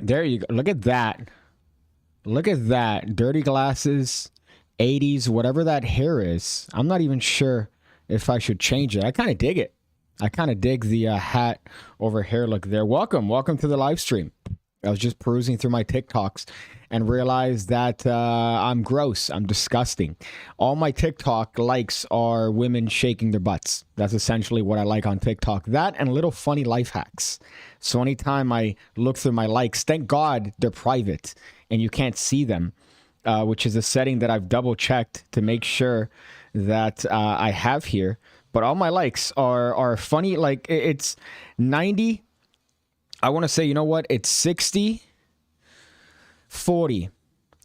There you go. Look at that. Look at that. Dirty glasses, 80s, whatever that hair is. I'm not even sure if I should change it. I kind of dig it. I kind of dig the hat over hair look there. Welcome. Welcome to the live stream. I was just perusing through my TikToks and realized that I'm gross. I'm disgusting. All my TikTok likes are women shaking their butts. That's essentially what I like on TikTok. That and little funny life hacks. So anytime I look through my likes, thank God they're private and you can't see them, which is a setting that I've double checked to make sure that I have here. But all my likes are funny. Like it's 90. I want to say, you know what? It's 60, 40.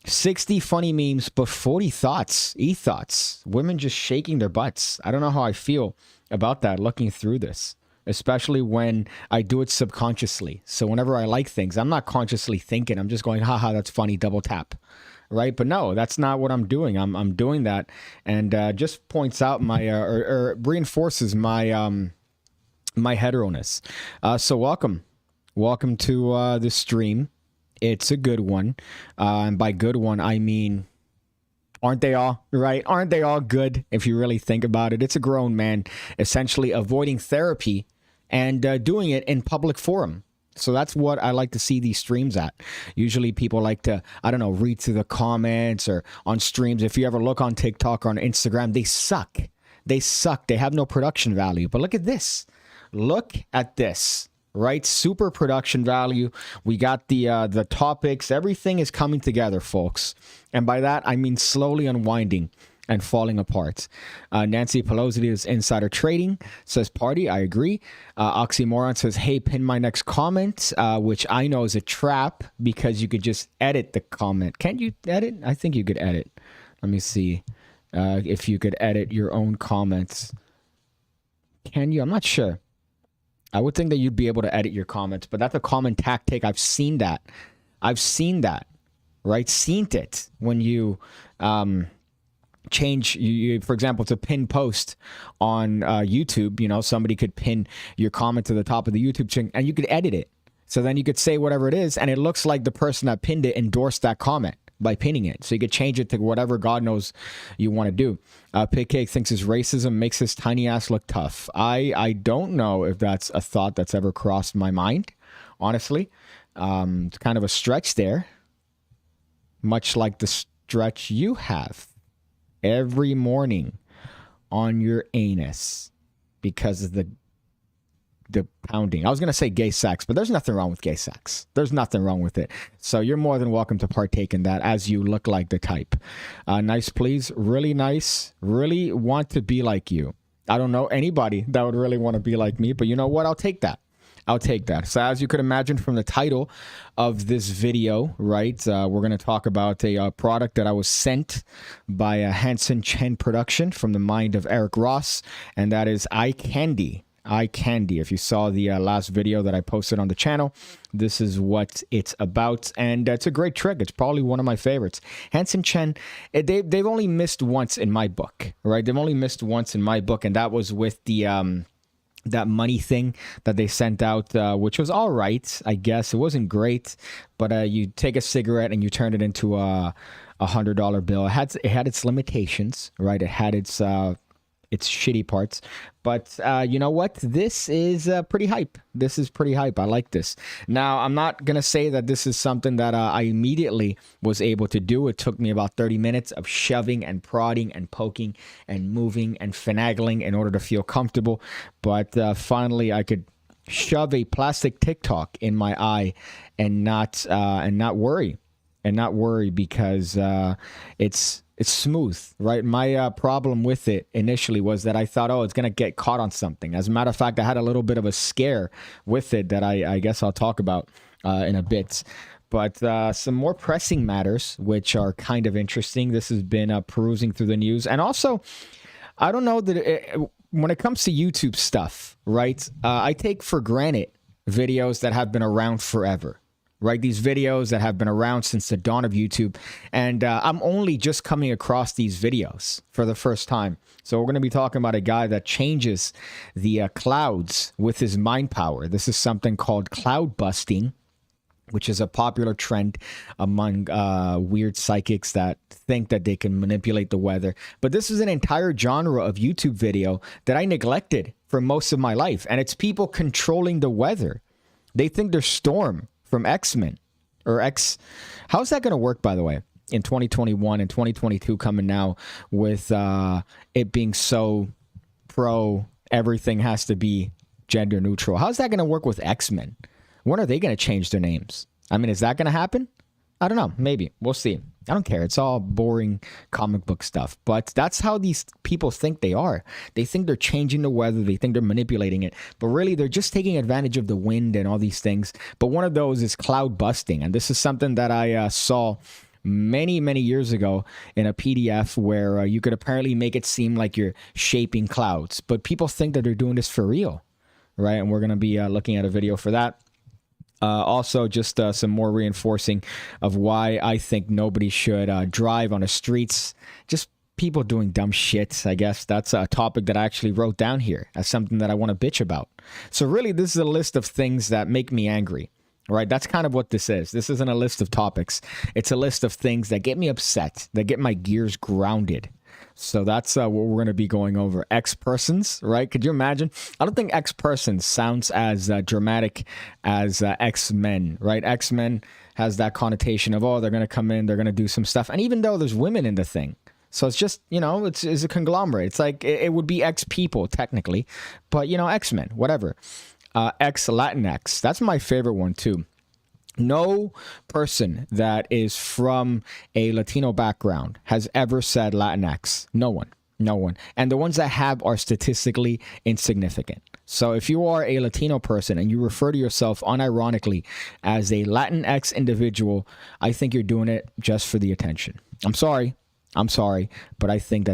60 funny memes, but 40 thoughts, e-thoughts. Women just shaking their butts. I don't know how I feel about that looking through this, especially when I do it subconsciously. So whenever I like things, I'm not consciously thinking. I'm just going, haha, that's funny, double tap. Right? But no, that's not what I'm doing. I'm doing that and just points out my, or reinforces my, my hetero-ness. So welcome. Welcome to the stream. It's a good one. And by good one, I mean, aren't they all, right? Aren't they all good if you really think about it? It's a grown man essentially avoiding therapy and doing it in public forum. So that's what I like to see these streams at. Usually people like to, I don't know, read through the comments or on streams. If you ever look on TikTok or on Instagram, they suck. They suck. They have no production value. But look at this. Look at this. Right, super production value. We got the topics. Everything is coming together, folks. And by that, I mean slowly unwinding and falling apart. Nancy Pelosi is insider trading, says party. I agree. Oxymoron says, hey, pin my next comment, which I know is a trap because you could just edit the comment. Can't you edit? I think you could edit. Let me see if you could edit your own comments. Can you? I'm not sure. I would think that you'd be able to edit your comments, but that's a common tactic. I've seen that. I've seen that, right? Seen it when you change, for example, to pin post on YouTube, you know, somebody could pin your comment to the top of the YouTube channel and you could edit it. So then you could say whatever it is, and it looks like the person that pinned it endorsed that comment by pinning it. So you could change it to whatever God knows you want to do. PigCake thinks his racism makes his tiny ass look tough. I don't know if that's a thought that's ever crossed my mind, honestly. It's kind of a stretch there, much like the stretch you have every morning on your anus because of the pounding. I was going to say gay sex, but there's nothing wrong with gay sex. There's nothing wrong with it. So you're more than welcome to partake in that as you look like the type. Nice, please. Really nice. Really want to be like you. I don't know anybody that would really want to be like me, but you know what? I'll take that. I'll take that. So as you could imagine from the title of this video, right, we're going to talk about a product that I was sent by a Hanson Chen production from the mind of Eric Ross, and that is eye candy. Eye candy. If you saw the last video that I posted on the channel, this is what it's about, and it's a great trick. It's probably one of my favorites. Hanson Chen, they've only missed once in my book, right? They've only missed once in my book, and that was with the that money thing that they sent out, which was all right, I guess. It wasn't great, but you take a cigarette and you turn it into a $100 bill. It had its limitations, right? It had its shitty parts, but you know what? This is pretty hype. This is pretty hype. I like this. Now, I'm not gonna say that this is something that I immediately was able to do. It took me about 30 minutes of shoving and prodding and poking and moving and finagling in order to feel comfortable, but finally I could shove a plastic TikTok in my eye and not worry because it's smooth, right? My problem with it initially was that I thought, oh, it's going to get caught on something. As a matter of fact, I had a little bit of a scare with it that I guess I'll talk about in a bit. But some more pressing matters, which are kind of interesting. This has been perusing through the news. And also, I don't know that when it comes to YouTube stuff, right, I take for granted videos that have been around forever. Right, these videos that have been around since the dawn of YouTube, and I'm only just coming across these videos for the first time. So we're going to be talking about a guy that changes the clouds with his mind power. This is something called cloud busting, which is a popular trend among weird psychics that think that they can manipulate the weather. But this is an entire genre of YouTube video that I neglected for most of my life, and it's people controlling the weather. They think they're Storm from X-Men or X. How's that going to work, by the way, in 2021 and 2022 coming now with it being so pro, everything has to be gender neutral? How's that going to work with X-Men? When are they going to change their names? I mean, is that going to happen? I don't know. Maybe. We'll see. I don't care. It's all boring comic book stuff. But that's how these people think they are. They think they're changing the weather. They think they're manipulating it. But really, they're just taking advantage of the wind and all these things. But one of those is cloud busting. And this is something that I saw many, many years ago in a PDF where you could apparently make it seem like you're shaping clouds. But people think that they're doing this for real, right? And we're going to be looking at a video for that. Also, just some more reinforcing of why I think nobody should drive on the streets. Just people doing dumb shit, I guess. That's a topic that I actually wrote down here as something that I want to bitch about. So really, this is a list of things that make me angry, right? That's kind of what this is. This isn't a list of topics. It's a list of things that get me upset, that get my gears grounded. So that's what we're going to be going over. X-persons, right? Could you imagine? I don't think X-persons sounds as dramatic as X-men, right? X-men has that connotation of, oh, they're going to come in, they're going to do some stuff. And even though there's women in the thing, so it's just, you know, it's a conglomerate. It's like it would be X-people technically, but, you know, X-men, whatever. X-Latinx, that's my favorite one too. No person that is from a Latino background has ever said Latinx. No one. No one. And the ones that have are statistically insignificant. So if you are a Latino person and you refer to yourself unironically as a Latinx individual, I think you're doing it just for the attention. I'm sorry, but I think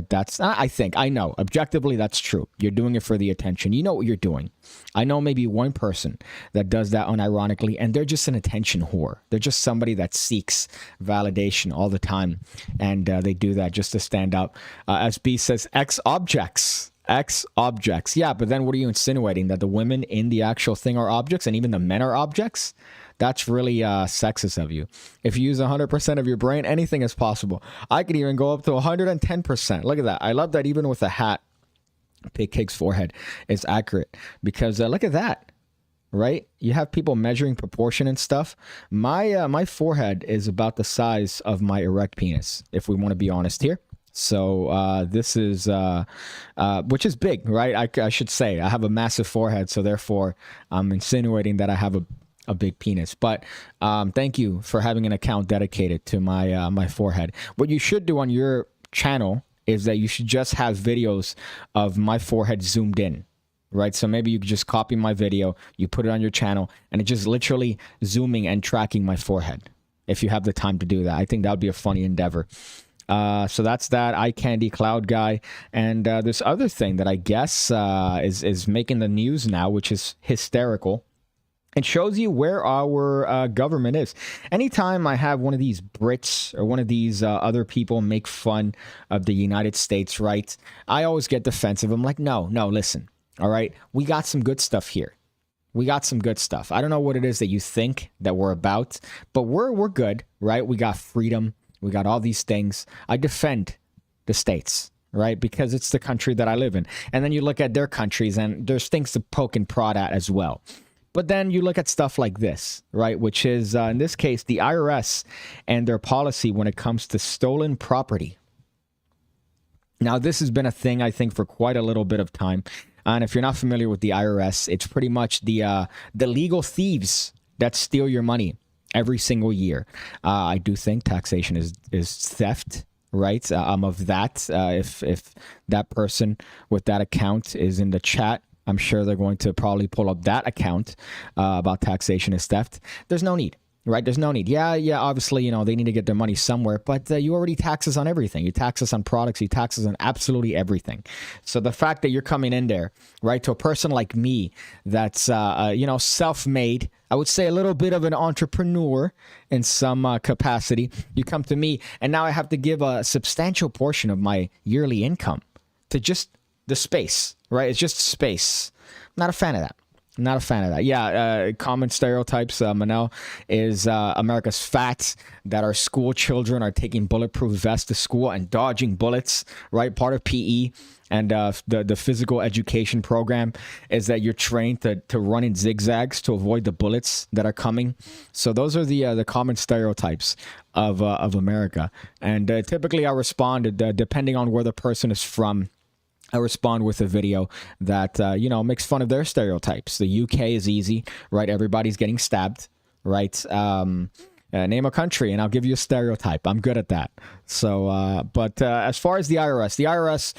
I know, objectively that's true. You're doing it for the attention. You know what you're doing. I know maybe one person that does that unironically, and they're just an attention whore. They're just somebody that seeks validation all the time, and they do that just to stand out. SB says X-objects. X-objects. Yeah, but then what are you insinuating? That the women in the actual thing are objects, and even the men are objects? That's really sexist of you. If you use 100% of your brain, anything is possible. I could even go up to 110%. Look at that. I love that even with a hat, PigCake's forehead is accurate. Because look at that, right? You have people measuring proportion and stuff. My forehead is about the size of my erect penis, if we want to be honest here. So this is, which is big, right? I should say I have a massive forehead. So therefore, I'm insinuating that I have a big penis. But thank you for having an account dedicated to my forehead. What you should do on your channel is that you should just have videos of my forehead zoomed in, right? So maybe you could just copy my video, you put it on your channel, and it's just literally zooming and tracking my forehead. If you have the time to do that, I think that would be a funny endeavor. So that's that. Eye candy cloud guy. And this other thing that I guess is making the news now, which is hysterical. It shows you where our government is. Anytime I have one of these Brits or one of these other people make fun of the United States, right, I always get defensive. I'm like, no, listen, all right, we got some good stuff here. We got some good stuff. I don't know what it is that you think that we're about, but we're good, right? We got freedom. We got all these things. I defend the states, right? Because it's the country that I live in. And then you look at their countries and there's things to poke and prod at as well. But then you look at stuff like this, right? Which is, in this case, the IRS and their policy when it comes to stolen property. Now, this has been a thing, I think, for quite a little bit of time. And if you're not familiar with the IRS, it's pretty much the legal thieves that steal your money every single year. I do think taxation is theft, right? Of that. If that person with that account is in the chat, I'm sure they're going to probably pull up that account about taxation is theft. There's no need, right? There's no need. Yeah, obviously, you know, they need to get their money somewhere, but you already tax us on everything. You tax us on products. You tax us on absolutely everything. So the fact that you're coming in there, right, to a person like me that's, you know, self-made, I would say a little bit of an entrepreneur in some capacity. You come to me, and now I have to give a substantial portion of my yearly income to just the space, right? It's just space. I'm not a fan of that. Not a fan of that. Yeah, common stereotypes, Manel, is America's fat, that our school children are taking bulletproof vests to school and dodging bullets, right? Part of PE and the physical education program is that you're trained to run in zigzags to avoid the bullets that are coming. So those are the common stereotypes of America. And typically I respond, depending on where the person is from, I respond with a video that, makes fun of their stereotypes. The UK is easy, right? Everybody's getting stabbed, right? Name a country and I'll give you a stereotype. I'm good at that. So, but as far as the IRS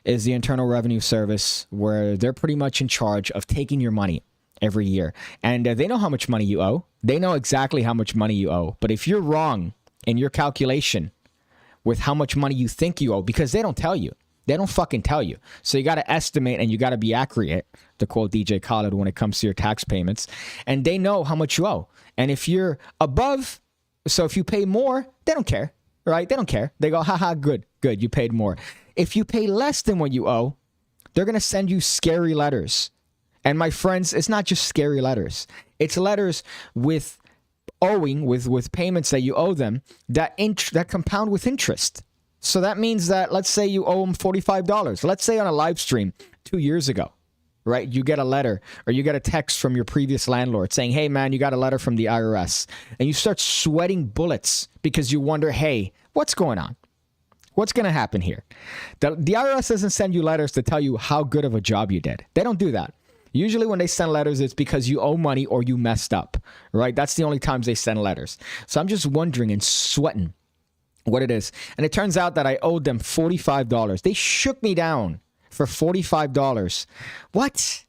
is the Internal Revenue Service, where they're pretty much in charge of taking your money every year. And they know how much money you owe. They know exactly how much money you owe. But if you're wrong in your calculation with how much money you think you owe, because they don't tell you. They don't fucking tell you. So you got to estimate and you got to be accurate, to quote DJ Khaled, when it comes to your tax payments. And they know how much you owe. And if you're above, so if you pay more, they don't care, right? They don't care. They go, haha, good, you paid more. If you pay less than what you owe, they're going to send you scary letters. And my friends, it's not just scary letters. It's letters with owing, with payments that you owe them that compound with interest. So that means that, let's say you owe them $45. Let's say on a live stream 2 years ago, right? You get a letter or you get a text from your previous landlord saying, hey, man, you got a letter from the IRS. And you start sweating bullets because you wonder, hey, what's going on? What's going to happen here? The IRS doesn't send you letters to tell you how good of a job you did. They don't do that. Usually when they send letters, it's because you owe money or you messed up, right? That's the only times they send letters. So I'm just wondering and sweating what it is. And it turns out that I owed them $45. They shook me down for $45. What?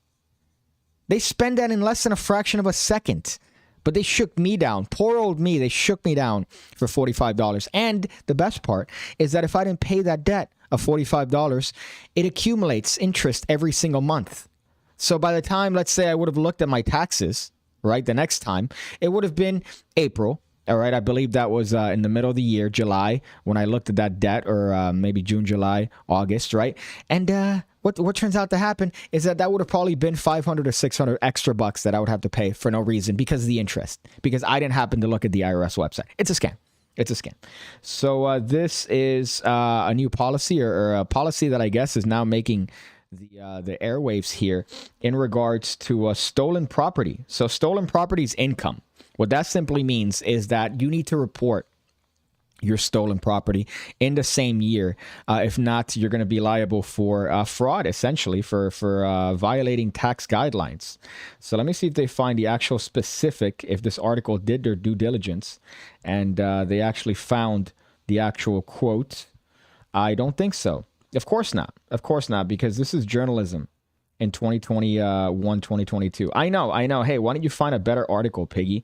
They spend that in less than a fraction of a second. But they shook me down. Poor old me. They shook me down for $45. And the best part is that if I didn't pay that debt of $45, it accumulates interest every single month. So by the time, let's say I would have looked at my taxes, right, the next time, it would have been April. All right, I believe that was in the middle of the year, July, when I looked at that debt, or maybe June, July, August, right? And what turns out to happen is that would have probably been 500 or 600 extra bucks that I would have to pay for no reason because of the interest, because I didn't happen to look at the IRS website. It's a scam. It's a scam. So this is a new policy, or a policy that I guess is now making the airwaves here in regards to stolen property. So stolen property is income. What that simply means is that you need to report your stolen property in the same year. If not, you're going to be liable for fraud, essentially, for violating tax guidelines. So let me see if they find the actual specific, if this article did their due diligence, and they actually found the actual quote. I don't think so. Of course not. Of course not, because this is journalism in 2021, 2022. I know. Hey, why don't you find a better article, Piggy?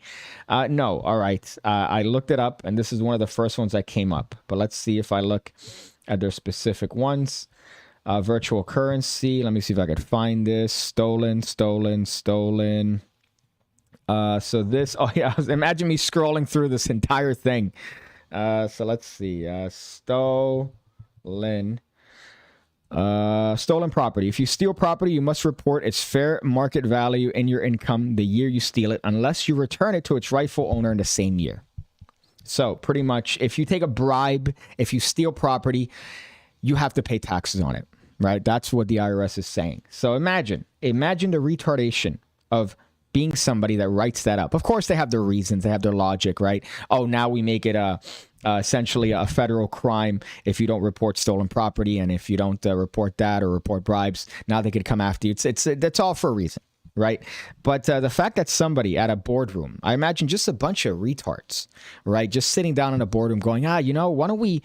No. All right. I looked it up, and this is one of the first ones that came up. But let's see if I look at their specific ones. Virtual currency. Let me see if I could find this. Stolen. So this, oh yeah, imagine me scrolling through this entire thing. So let's see. Stolen property. If you steal property, you must report its fair market value in your income the year you steal it, unless you return it to its rightful owner in the same year. So pretty much, if you take a bribe, if you steal property, you have to pay taxes on it, right? That's what the IRS is saying. So imagine the retardation of being somebody that writes that up. Of course, they have their reasons, they have their logic, right? Oh, now we make it essentially a federal crime if you don't report stolen property, and if you don't report that or report bribes, now they could come after you. That's all for a reason, right? But the fact that somebody at a boardroom, I imagine just a bunch of retards, right, just sitting down in a boardroom going, why don't we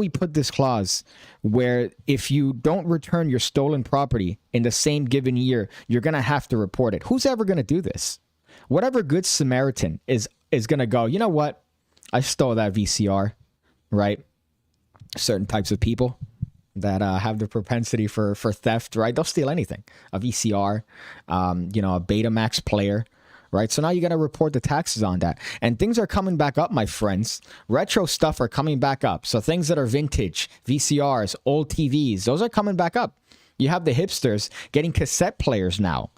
put this clause where if you don't return your stolen property in the same given year, you're going to have to report it. Who's ever going to do this? Whatever good Samaritan is going to go, you know what? I stole that VCR, right? Certain types of people that have the propensity for theft, right? They'll steal anything. A VCR, a Betamax player, right? So now you got to report the taxes on that. And things are coming back up, my friends. Retro stuff are coming back up. So things that are vintage, VCRs, old TVs, those are coming back up. You have the hipsters getting cassette players now,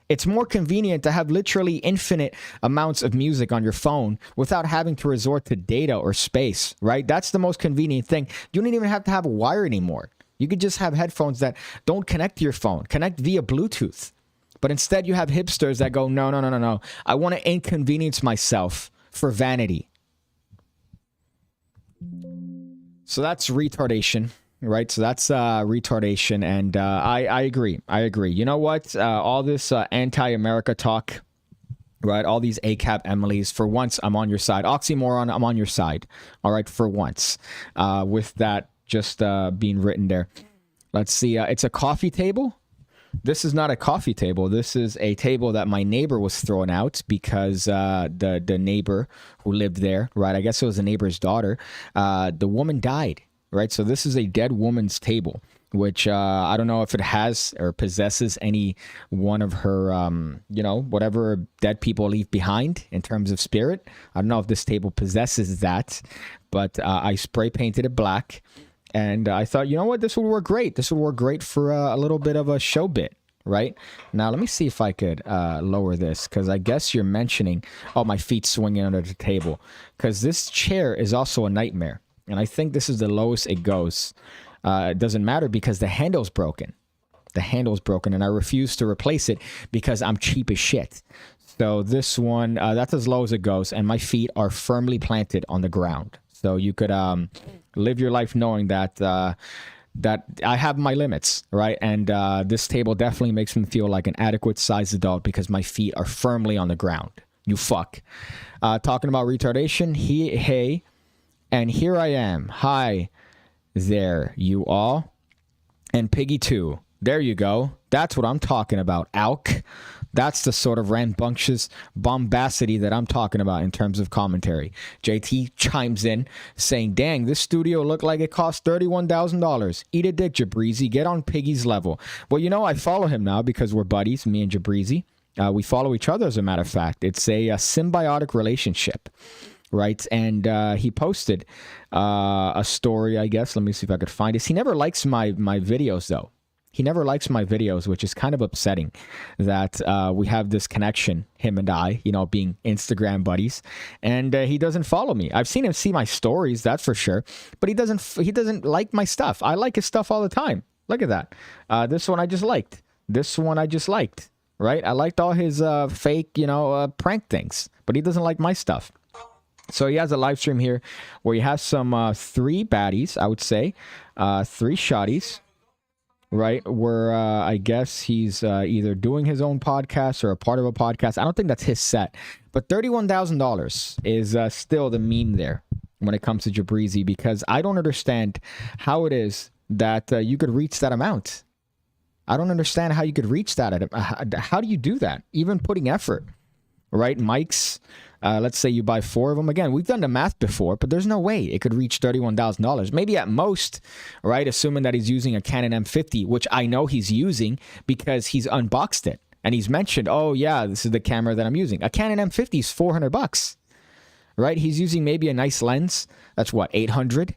It's more convenient to have literally infinite amounts of music on your phone without having to resort to data or space, right? That's the most convenient thing. You don't even have to have a wire anymore. You could just have headphones that don't connect to your phone, connect via Bluetooth. But instead you have hipsters that go, no, no, no, no, no. I want to inconvenience myself for vanity. So that's retardation. Right, so that's retardation, and I agree. You know what? All this anti-America talk, right? All these ACAB Emilys. For once, I'm on your side. Oxymoron, I'm on your side. All right, for once. With that just being written there. Let's see. It's a coffee table. This is not a coffee table. This is a table that my neighbor was throwing out because the neighbor who lived there, right? I guess it was the neighbor's daughter. The woman died. Right, so this is a dead woman's table, which I don't know if it has or possesses any one of her, whatever dead people leave behind in terms of spirit. I don't know if this table possesses that, but I spray painted it black, and I thought, you know what, this would work great. This would work great for a little bit of a show bit. Right now, let me see if I could lower this, because I guess you're mentioning, oh, my feet swinging under the table, because this chair is also a nightmare. And I think this is the lowest it goes. It doesn't matter because the handle's broken. The handle's broken, and I refuse to replace it because I'm cheap as shit. So this one, that's as low as it goes, and my feet are firmly planted on the ground. So you could live your life knowing that that I have my limits, right? And this table definitely makes me feel like an adequate sized adult because my feet are firmly on the ground. You fuck. Talking about retardation, hey. And here I am. Hi there, you all. And Piggy too. There you go. That's what I'm talking about, Alk. That's the sort of rambunctious bombacity that I'm talking about in terms of commentary. JT chimes in saying, dang, this studio looked like it cost $31,000. Eat a dick, Jabrizi. Get on Piggy's level. Well, you know, I follow him now because we're buddies, me and Jabrizi. We follow each other, as a matter of fact. It's a symbiotic relationship. Right, and he posted a story, I guess. Let me see if I could find it. He never likes my videos, though. He never likes my videos, which is kind of upsetting that we have this connection, him and I, you know, being Instagram buddies, and he doesn't follow me. I've seen him see my stories, that's for sure, but he doesn't like my stuff. I like his stuff all the time. Look at that. This one I just liked. This one I just liked, right? I liked all his fake, prank things, but he doesn't like my stuff. So he has a live stream here where he has some 3 baddies, I would say, 3 shotties, right? Where I guess he's either doing his own podcast or a part of a podcast. I don't think that's his set, but $31,000 is still the meme there when it comes to Jabrizi, because I don't understand how it is that you could reach that amount. I don't understand how you could reach that. How do you do that? Even putting effort, right? Mics. Let's say you buy 4 of them. Again, we've done the math before, but there's no way it could reach $31,000. Maybe at most, right? Assuming that he's using a Canon M50, which I know he's using because he's unboxed it. And he's mentioned, oh yeah, this is the camera that I'm using. A Canon M50 is $400, right? He's using maybe a nice lens. That's what, $800,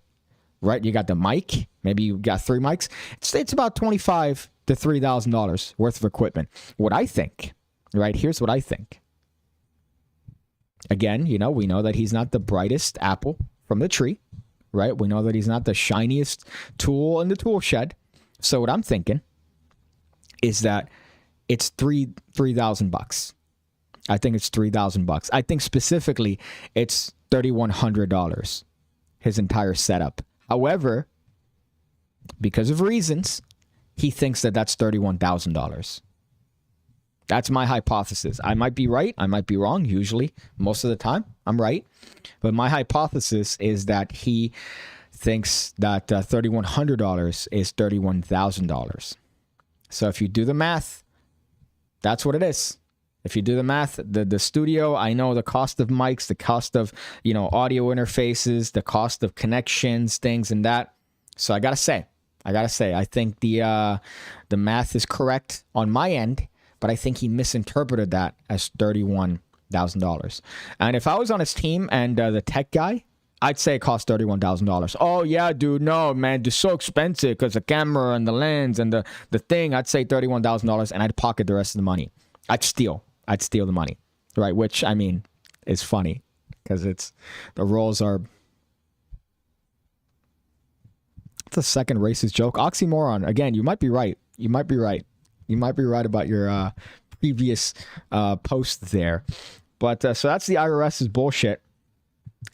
right? You got the mic. Maybe you got 3 mics. It's about $2,500 to $3,000 worth of equipment. What I think, right? Here's what I think. Again, we know that he's not the brightest apple from the tree, right? We know that he's not the shiniest tool in the tool shed. So what I'm thinking is that it's $3,000. I think it's $3,000. I think specifically it's $3,100, his entire setup. However, because of reasons, he thinks that that's $31,000. That's my hypothesis. I might be right. I might be wrong. Usually, most of the time, I'm right. But my hypothesis is that he thinks that $3,100 is $31,000. So if you do the math, that's what it is. If you do the math, the studio, I know the cost of mics, the cost of, audio interfaces, the cost of connections, things and that. So I gotta say, I think the math is correct on my end. But I think he misinterpreted that as $31,000. And if I was on his team and the tech guy, I'd say it cost $31,000. Oh, yeah, dude, no, man, it's so expensive because the camera and the lens and the thing. I'd say $31,000 and I'd pocket the rest of the money. I'd steal the money, right? Which, I mean, is funny because the roles are. It's a second racist joke. Oxymoron. Again, you might be right. You might be right about your previous post there. But so that's the IRS's bullshit.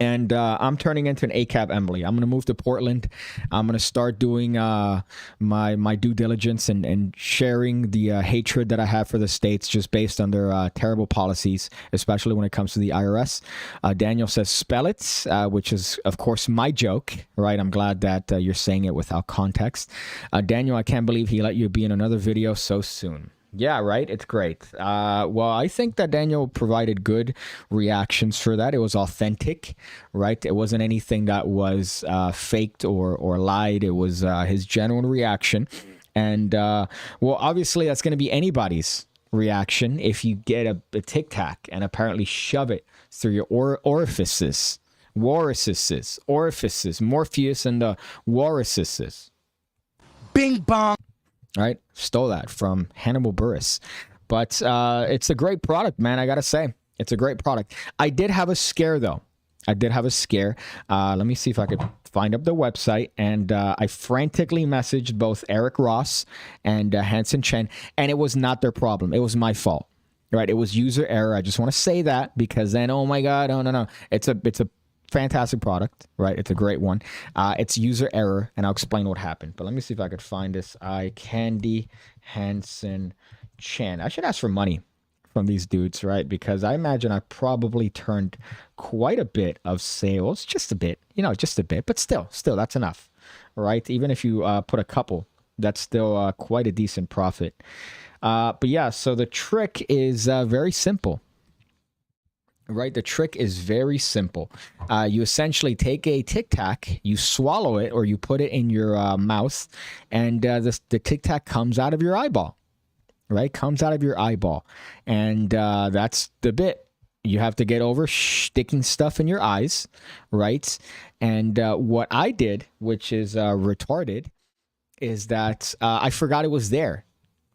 And I'm turning into an ACAB Emily. I'm going to move to Portland. I'm going to start doing my due diligence and sharing the hatred that I have for the states just based on their terrible policies, especially when it comes to the IRS. Daniel says, spell it, which is, of course, my joke, right? I'm glad that you're saying it without context. Daniel, I can't believe he let you be in another video so soon. Yeah, right. It's great. Well, I think that Daniel provided good reactions for that. It was authentic, right? It wasn't anything that was faked or lied. It was his genuine reaction. And, well, obviously, that's going to be anybody's reaction if you get a Tic Tac and apparently shove it through your orifices. Morpheus and the orifices. Bing bong. Right? Stole that from Hannibal Buress. But it's a great product, man. I got to say, it's a great product. I did have a scare, though. Let me see if I could find up the website. And I frantically messaged both Eric Ross and Hansen Chen. And it was not their problem. It was my fault. Right? It was user error. I just want to say that because then, oh my God, oh no. It's a fantastic product, right? It's a great one. It's user error, and I'll explain what happened. But let me see if I could find this. Candy Hansen Chan. I should ask for money from these dudes, right? Because I imagine I probably turned quite a bit of sales, just a bit, but still, that's enough, right? Even if you put a couple, that's still quite a decent profit. But yeah, so the trick is very simple. Right, the trick is very simple. You essentially take a Tic Tac, you swallow it, or you put it in your mouth, and the Tic Tac comes out of your eyeball. Right, comes out of your eyeball, and that's the bit. You have to get over sticking stuff in your eyes, right? And what I did, which is retarded, is that I forgot it was there.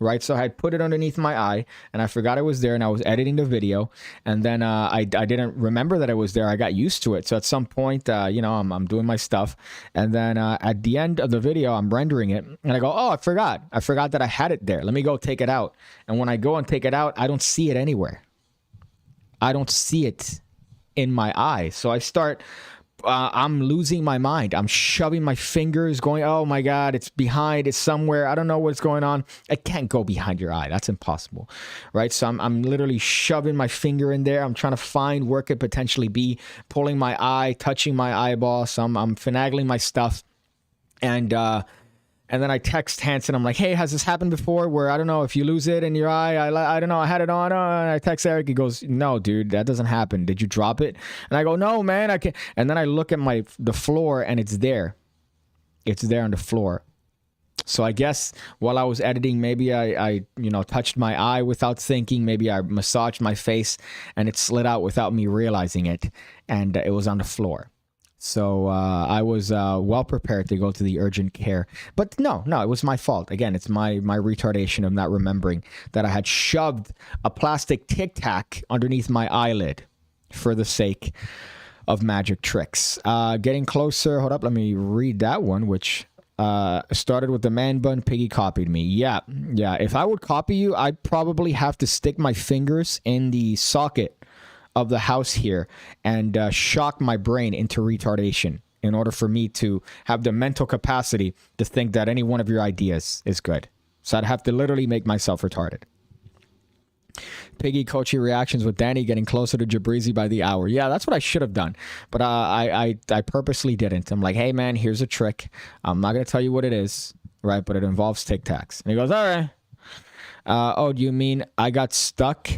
Right, so I had put it underneath my eye, and I forgot it was there, and I was editing the video, and then I didn't remember that it was there. I got used to it, so at some point, I'm doing my stuff, and then at the end of the video, I'm rendering it, and I go, oh, I forgot that I had it there. Let me go take it out, and when I go and take it out, I don't see it anywhere. I don't see it in my eye, so I start. I'm losing my mind. I'm shoving my fingers going, oh my God, it's behind, it's somewhere. I don't know what's going on. I can't go behind your eye. That's impossible. Right. So I'm literally shoving my finger in there. I'm trying to find where it could potentially be, pulling my eye, touching my eyeball. So I'm finagling my stuff. And then I text Hansen. I'm like, hey, has this happened before where, I don't know, if you lose it in your eye, I don't know, I had it on. And I text Eric. He goes, no, dude, that doesn't happen. Did you drop it? And I go, no, man, I can't. And then I look at the floor, and it's there. It's there on the floor. So I guess while I was editing, maybe I touched my eye without thinking. Maybe I massaged my face, and it slid out without me realizing it. And it was on the floor. So I was well prepared to go to the urgent care. But no, it was my fault. Again, it's my retardation of not remembering that I had shoved a plastic Tic Tac underneath my eyelid for the sake of magic tricks. Getting closer. Hold up. Let me read that one, which started with the man bun. Piggy copied me. Yeah. If I would copy you, I'd probably have to stick my fingers in the socket of the house here and shock my brain into retardation in order for me to have the mental capacity to think that any one of your ideas is good. So I'd have to literally make myself retarded. Piggy coaching reactions with Danny getting closer to Jabrizi by the hour. Yeah, that's what I should have done. But I purposely didn't. I'm like, hey, man, here's a trick. I'm not going to tell you what it is, right? But it involves Tic Tacs. And he goes, all right. Oh, do you mean I got stuck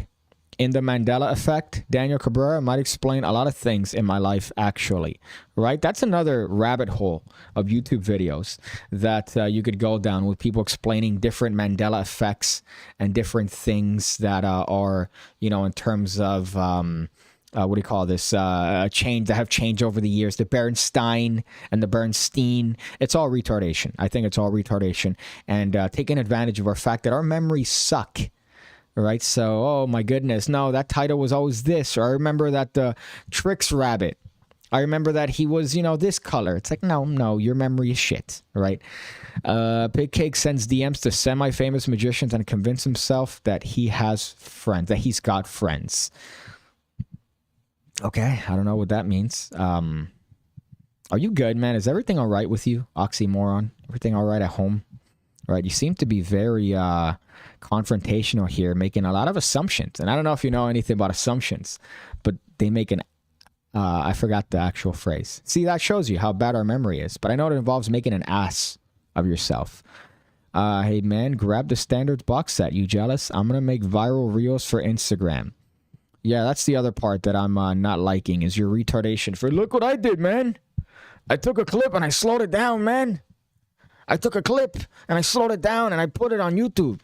in the Mandela effect? Daniel Cabrera might explain a lot of things in my life, actually, right? That's another rabbit hole of YouTube videos that you could go down with people explaining different Mandela effects and different things that are, in terms of, what do you call this? Change that have changed over the years. The Bernstein and the Bernstein. It's all retardation. I think it's all retardation and taking advantage of our fact that our memories suck. right? So, oh my goodness, no, that title was always this. Or I remember that the Tricks Rabbit, I remember that he was, this color. It's like, no, your memory is shit, right? PigCake sends DMs to semi-famous magicians and convince himself that he has friends, that he's got friends. Okay, I don't know what that means. Are you good, man? Is everything all right with you, oxymoron? Everything all right at home? Right, you seem to be very confrontational here, making a lot of assumptions. And I don't know if you know anything about assumptions, but they make an I forgot the actual phrase. See, that shows you how bad our memory is. But I know it involves making an ass of yourself. Hey, man, grab the standards box set. You jealous? I'm going to make viral reels for Instagram. Yeah, that's the other part that I'm not liking is your retardation for, look what I did, man. I took a clip and I slowed it down, man. I took a clip and I slowed it down and I put it on YouTube.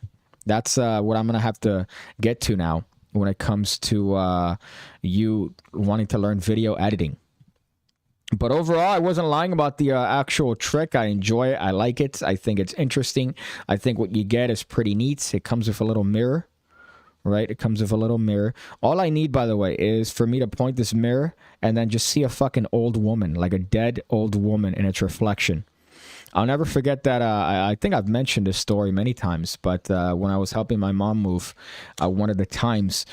That's what I'm going to have to get to now when it comes to you wanting to learn video editing. But overall, I wasn't lying about the actual trick. I enjoy it. I like it. I think it's interesting. I think what you get is pretty neat. It comes with a little mirror, right? It comes with a little mirror. All I need, by the way, is for me to point this mirror and then just see a fucking old woman, like a dead old woman in its reflection. I'll never forget that. I think I've mentioned this story many times, but when I was helping my mom move, one of the times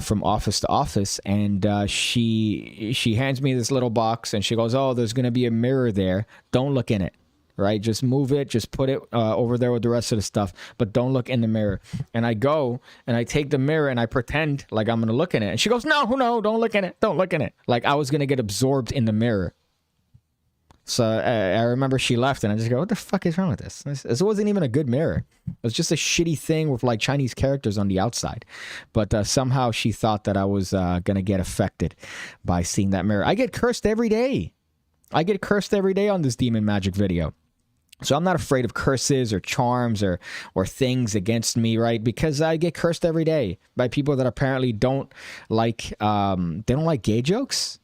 from office to office, and she hands me this little box, and she goes, "Oh, there's gonna be a mirror there. Don't look in it, right? Just move it. Just put it over there with the rest of the stuff, but don't look in the mirror." And I go and I take the mirror and I pretend like I'm gonna look in it, and she goes, "No, don't look in it. Don't look in it." Like I was gonna get absorbed in the mirror. So I remember she left and I just go, what the fuck is wrong with this? This wasn't even a good mirror. It was just a shitty thing with like Chinese characters on the outside. But somehow she thought that I was going to get affected by seeing that mirror. I get cursed every day. I get cursed every day on this demon magic video. So I'm not afraid of curses or charms or things against me, right? Because I get cursed every day by people that apparently don't like gay jokes.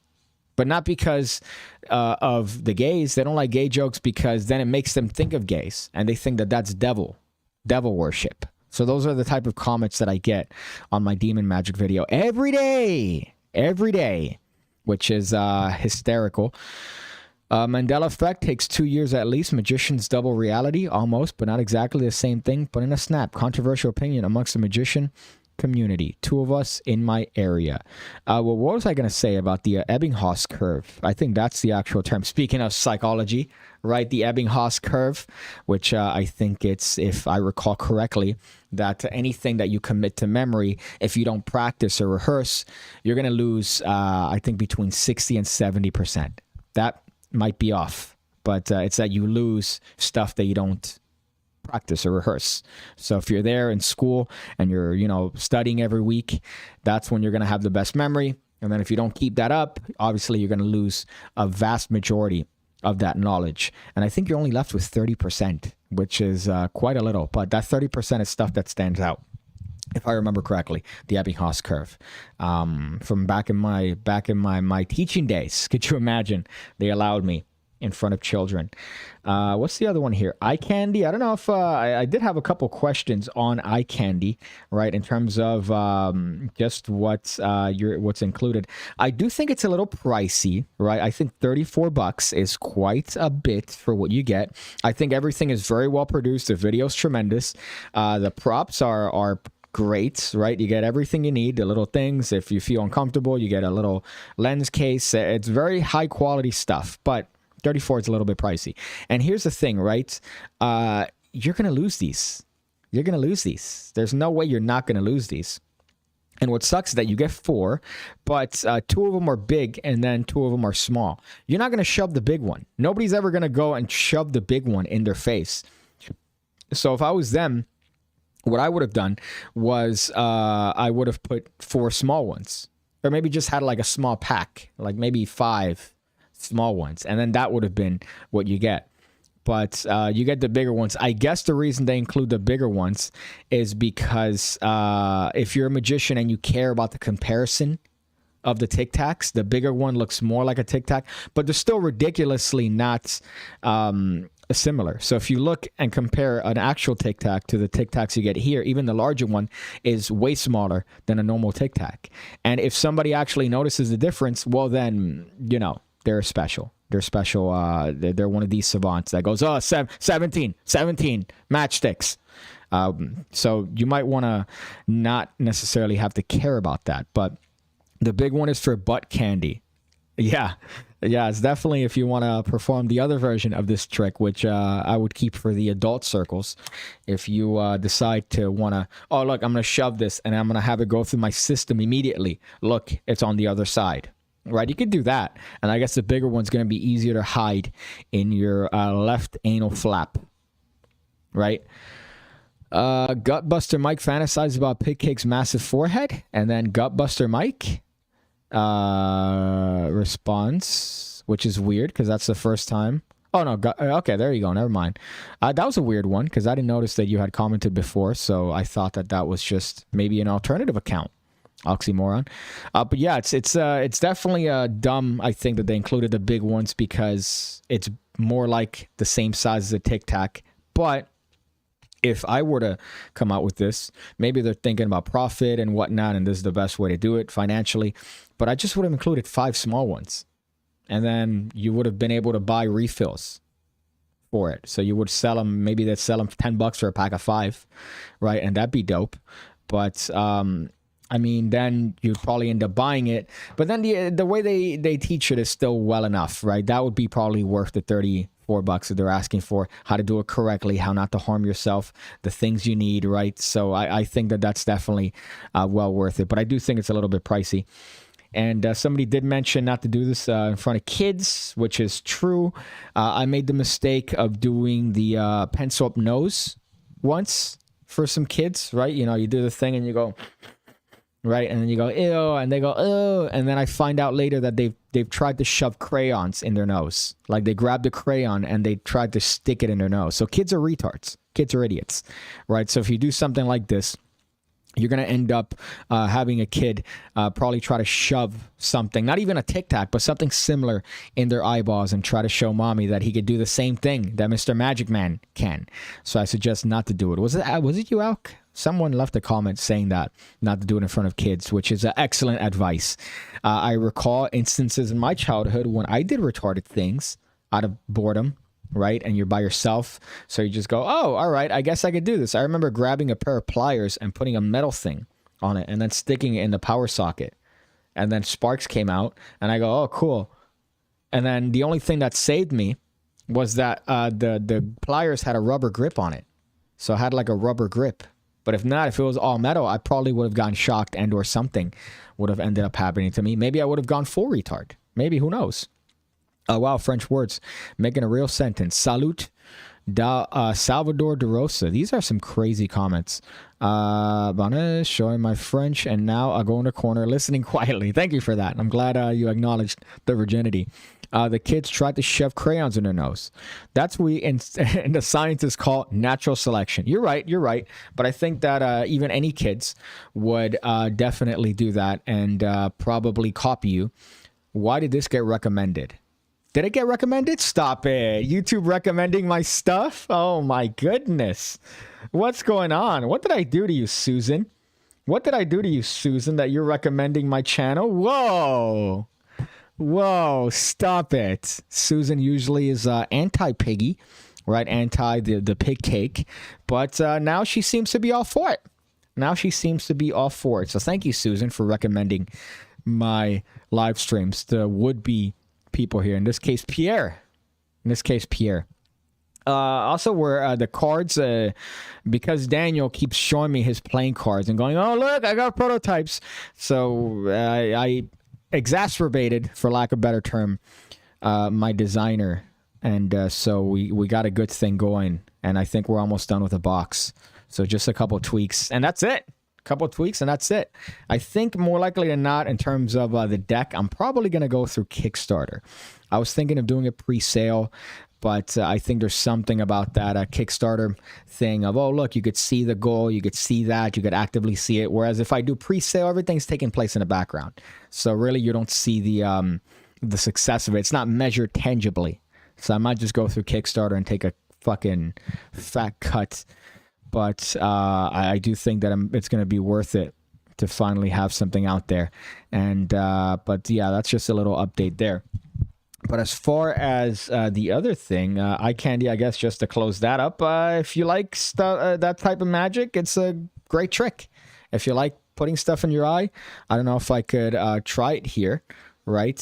But not because of the gays. They don't like gay jokes because then it makes them think of gays. And they think that that's devil worship. So those are the type of comments that I get on my demon magic video every day, which is hysterical. Mandela effect takes 2 years at least. Magician's double reality, almost, but not exactly the same thing. But in a snap, controversial opinion amongst the magician community. 2 of us in my area. Well, what was I going to say about the Ebbinghaus curve? I think that's the actual term. Speaking of psychology, right? The Ebbinghaus curve, which I think it's, if I recall correctly, that anything that you commit to memory, if you don't practice or rehearse, you're going to lose, I think, between 60 and 70%. That might be off, but it's that you lose stuff that you don't practice or rehearse. So if you're there in school and you're, studying every week, that's when you're going to have the best memory. And then if you don't keep that up, obviously you're going to lose a vast majority of that knowledge. And I think you're only left with 30%, which is quite a little. But that 30% is stuff that stands out, if I remember correctly, the Ebbinghaus curve. From back in my teaching days, could you imagine? They allowed me in front of children. What's the other one here? Eye candy. I don't know if I did have a couple questions on eye candy, right? In terms of just what's included. I do think it's a little pricey, right? I think $34 is quite a bit for what you get. I think everything is very well produced. The video's tremendous. The props are great, right? You get everything you need, the little things. If you feel uncomfortable, you get a little lens case. It's very high quality stuff, but 34 is a little bit pricey. And here's the thing, right? You're going to lose these. You're going to lose these. There's no way you're not going to lose these. And what sucks is that you get 4, but 2 of them are big and then 2 of them are small. You're not going to shove the big one. Nobody's ever going to go and shove the big one in their face. So if I was them, what I would have done was I would have put 4 small ones. Or maybe just had like a small pack, like maybe 5 small ones, and then that would have been what you get. But you get the bigger ones. I guess the reason they include the bigger ones is because if you're a magician and you care about the comparison of the Tic Tacs, the bigger one looks more like a Tic Tac, but they're still ridiculously not similar. So if you look and compare an actual Tic Tac to the Tic Tacs you get here, even the larger one is way smaller than a normal Tic Tac. And if somebody actually notices the difference, well, then, you know, they're special. They're special. They're one of these savants that goes, oh, 17 matchsticks. So you might want to not necessarily have to care about that. But the big one is for butt candy. Yeah, it's definitely if you want to perform the other version of this trick, which I would keep for the adult circles. If you decide to want to, oh, look, I'm going to shove this and I'm going to have it go through my system immediately. Look, it's on the other side, right? You could do that. And I guess the bigger one's going to be easier to hide in your left anal flap, right? Gutbuster Mike fantasizes about PigCake's massive forehead, and then Gutbuster Mike response, which is weird because that's the first time. Oh no, okay, there you go, never mind. That was a weird one because I didn't notice that you had commented before, so I thought that was just maybe an alternative account. Oxymoron. But yeah, it's definitely dumb, I think, that they included the big ones because it's more like the same size as a Tic Tac. But if I were to come out with this, maybe they're thinking about profit and whatnot, and this is the best way to do it financially. But I just would have included 5 small ones. And then you would have been able to buy refills for it. So you would sell them, maybe they'd sell them $10 for a pack of 5, right? And that'd be dope. But, I mean, then you'd probably end up buying it. But then the way they teach it is still well enough, right? That would be probably worth the $34 that they're asking for, how to do it correctly, how not to harm yourself, the things you need, right? So I think that's definitely well worth it. But I do think it's a little bit pricey. And somebody did mention not to do this in front of kids, which is true. I made the mistake of doing the pencil up nose once for some kids, right? You know, you do the thing and you go, right? And then you go, ew, and they go, ew. And then I find out later that they've tried to shove crayons in their nose. Like they grabbed a crayon and they tried to stick it in their nose. So kids are retards. Kids are idiots, right? So if you do something like this, you're going to end up having a kid probably try to shove something, not even a Tic Tac, but something similar in their eyeballs and try to show mommy that he could do the same thing that Mr. Magic Man can. So I suggest not to do it. Was it you, Alk? Someone left a comment saying that not to do it in front of kids, which is excellent advice. I recall instances in my childhood when I did retarded things out of boredom, right? And you're by yourself. So you just go, oh, all right, I guess I could do this. I remember grabbing a pair of pliers and putting a metal thing on it and then sticking it in the power socket. And then sparks came out and I go, oh, cool. And then the only thing that saved me was that the pliers had a rubber grip on it. So I had like a rubber grip. But if not, if it was all metal, I probably would have gotten shocked and or something would have ended up happening to me. Maybe I would have gone full retard. Maybe, who knows? Wow, French words making a real sentence. Salute Salvador de Rosa. These are some crazy comments. Bonne, showing my French, and now I go in the corner listening quietly. Thank you for that. I'm glad you acknowledged the virginity. The kids tried to shove crayons in their nose. That's what in the scientists call natural selection. You're right. But I think that even any kids would definitely do that and probably copy you. Why did this get recommended? Did it get recommended? Stop it. YouTube recommending my stuff? Oh my goodness. What's going on? What did I do to you, Susan? What did I do to you, Susan, that you're recommending my channel? Whoa, stop it. Susan usually is anti-piggy, right? Anti the pig cake. But now she seems to be all for it. So thank you, Susan, for recommending my live streams to would-be people here. In this case, Pierre. Also, where the cards, because Daniel keeps showing me his playing cards and going, oh, look, I got prototypes. So I exacerbated, for lack of a better term, my designer. And so we got a good thing going. And I think we're almost done with the box. So just a couple tweaks. And that's it. And that's it. I think more likely than not, in terms of the deck, I'm probably going to go through Kickstarter. I was thinking of doing a pre-sale, but I think there's something about that Kickstarter thing of, oh, look, you could see the goal, you could see that, you could actively see it. Whereas if I do pre-sale, everything's taking place in the background. So really, you don't see the success of it. It's not measured tangibly. So I might just go through Kickstarter and take a fucking fat cut. But I do think that it's going to be worth it to finally have something out there. And but yeah, that's just a little update there. But as far as the other thing, eye candy, I guess, just to close that up, if you like that type of magic, it's a great trick. If you like putting stuff in your eye, I don't know if I could try it here, right?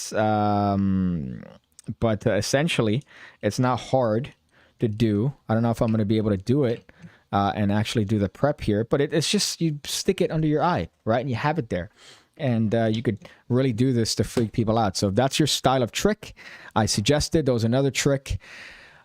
But essentially, it's not hard to do. I don't know if I'm going to be able to do it and actually do the prep here, but it's just you stick it under your eye, right? And you have it there. And you could really do this to freak people out. So if that's your style of trick, I suggested. There was another trick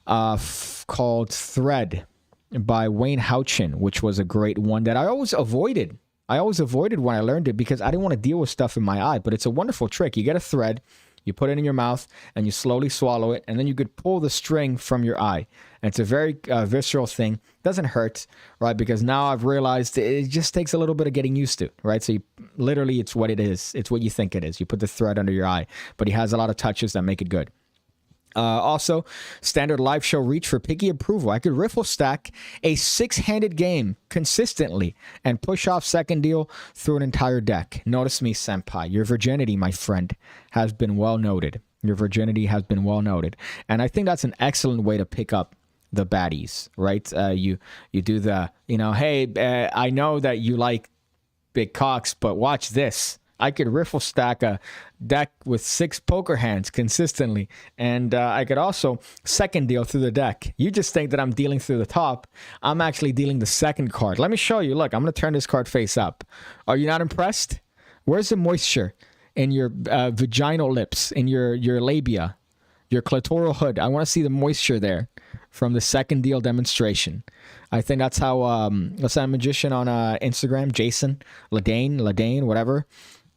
called Thread by Wayne Houchin, which was a great one that I always avoided. I always avoided when I learned it because I didn't want to deal with stuff in my eye. But it's a wonderful trick. You get a thread, you put it in your mouth, and you slowly swallow it. And then you could pull the string from your eye. And it's a very visceral thing. Doesn't hurt, right? Because now I've realized it just takes a little bit of getting used to, right? So literally, it's what it is. It's what you think it is. You put the thread under your eye. But he has a lot of touches that make it good. Also, standard live show reach for picky approval. I could riffle stack a 6-handed game consistently and push off second deal through an entire deck. Notice me, senpai. Your virginity, my friend, has been well noted. Your virginity has been well noted. And I think that's an excellent way to pick up the baddies, right? You do the, hey, I know that you like big cocks, but watch this. I could riffle stack a deck with 6 poker hands consistently. And I could also second deal through the deck. You just think that I'm dealing through the top. I'm actually dealing the second card. Let me show you. Look, I'm going to turn this card face up. Are you not impressed? Where's the moisture in your vaginal lips, in your labia, your clitoral hood? I want to see the moisture there from the second deal demonstration. I think that's how, what's that magician on Instagram? Jason Ladane, whatever.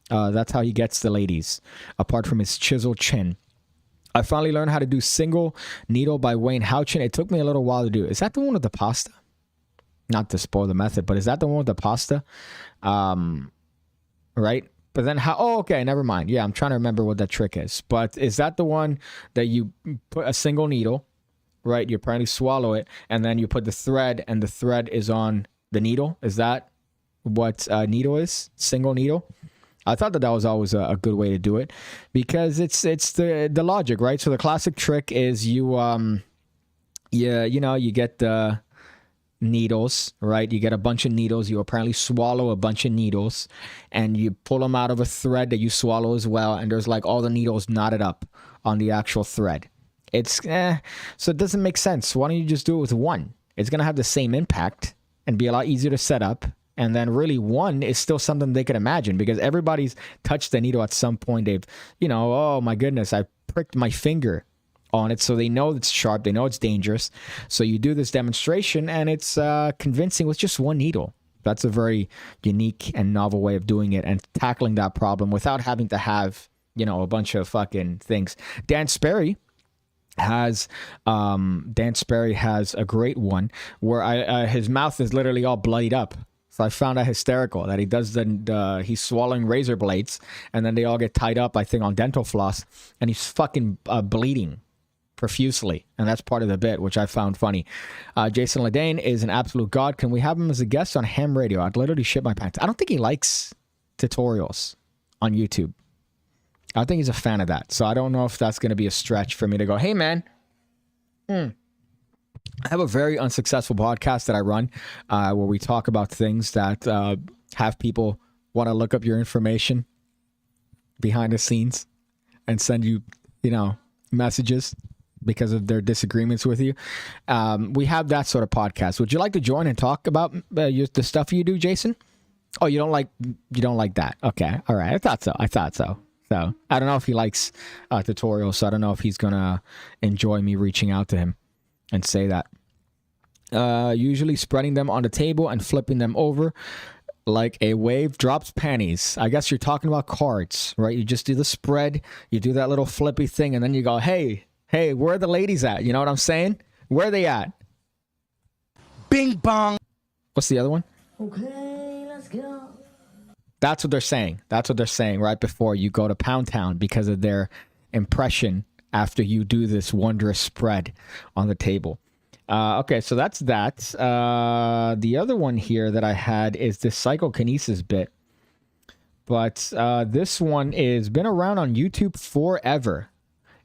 That's how he gets the ladies, apart from his chiseled chin. I finally learned how to do single needle by Wayne Houchin. It took me a little while to do. Is that the one with the pasta? Not to spoil the method, but is that the one with the pasta? Right? But then how? Oh, okay, never mind. Yeah, I'm trying to remember what that trick is. But is that the one that you put a single needle, right? You apparently swallow it, and then you put the thread, and the thread is on the needle? Is that what needle is? Single needle? I thought that was always a good way to do it because it's the logic, right? So the classic trick is you get the needles, right? You get a bunch of needles. You apparently swallow a bunch of needles and you pull them out of a thread that you swallow as well. And there's like all the needles knotted up on the actual thread. So it doesn't make sense. Why don't you just do it with one? It's going to have the same impact and be a lot easier to set up. And then really one is still something they could imagine because everybody's touched the needle at some point. They've, oh my goodness, I pricked my finger on it. So they know it's sharp. They know it's dangerous. So you do this demonstration and it's convincing with just one needle. That's a very unique and novel way of doing it and tackling that problem without having to have, a bunch of fucking things. Dan Sperry has a great one where his mouth is literally all bloodied up. So I found that hysterical that he does he's swallowing razor blades and then they all get tied up, I think, on dental floss and he's fucking bleeding profusely. And that's part of the bit, which I found funny. Jason Ladane is an absolute god. Can we have him as a guest on Ham Radio? I'd literally shit my pants. I don't think he likes tutorials on YouTube. I think he's a fan of that. So I don't know if that's going to be a stretch for me to go, hey, man. I have a very unsuccessful podcast that I run where we talk about things that have people want to look up your information behind the scenes and send you, messages because of their disagreements with you. We have that sort of podcast. Would you like to join and talk about the stuff you do, Jason? Oh, you don't like that. Okay. All right. I thought so. So I don't know if he likes tutorials. So I don't know if he's going to enjoy me reaching out to him and say that. Usually spreading them on the table and flipping them over like a wave drops panties. I guess you're talking about cards, right? You just do the spread, you do that little flippy thing, and then you go, hey, where are the ladies at? You know what I'm saying? Where are they at? Bing bong. What's the other one? Okay, let's go. That's what they're saying. That's what they're saying right before you go to Pound Town because of their impression after you do this wondrous spread on the table. Okay, so that's that. The other one here that I had is this psychokinesis bit. But this one is been around on YouTube forever.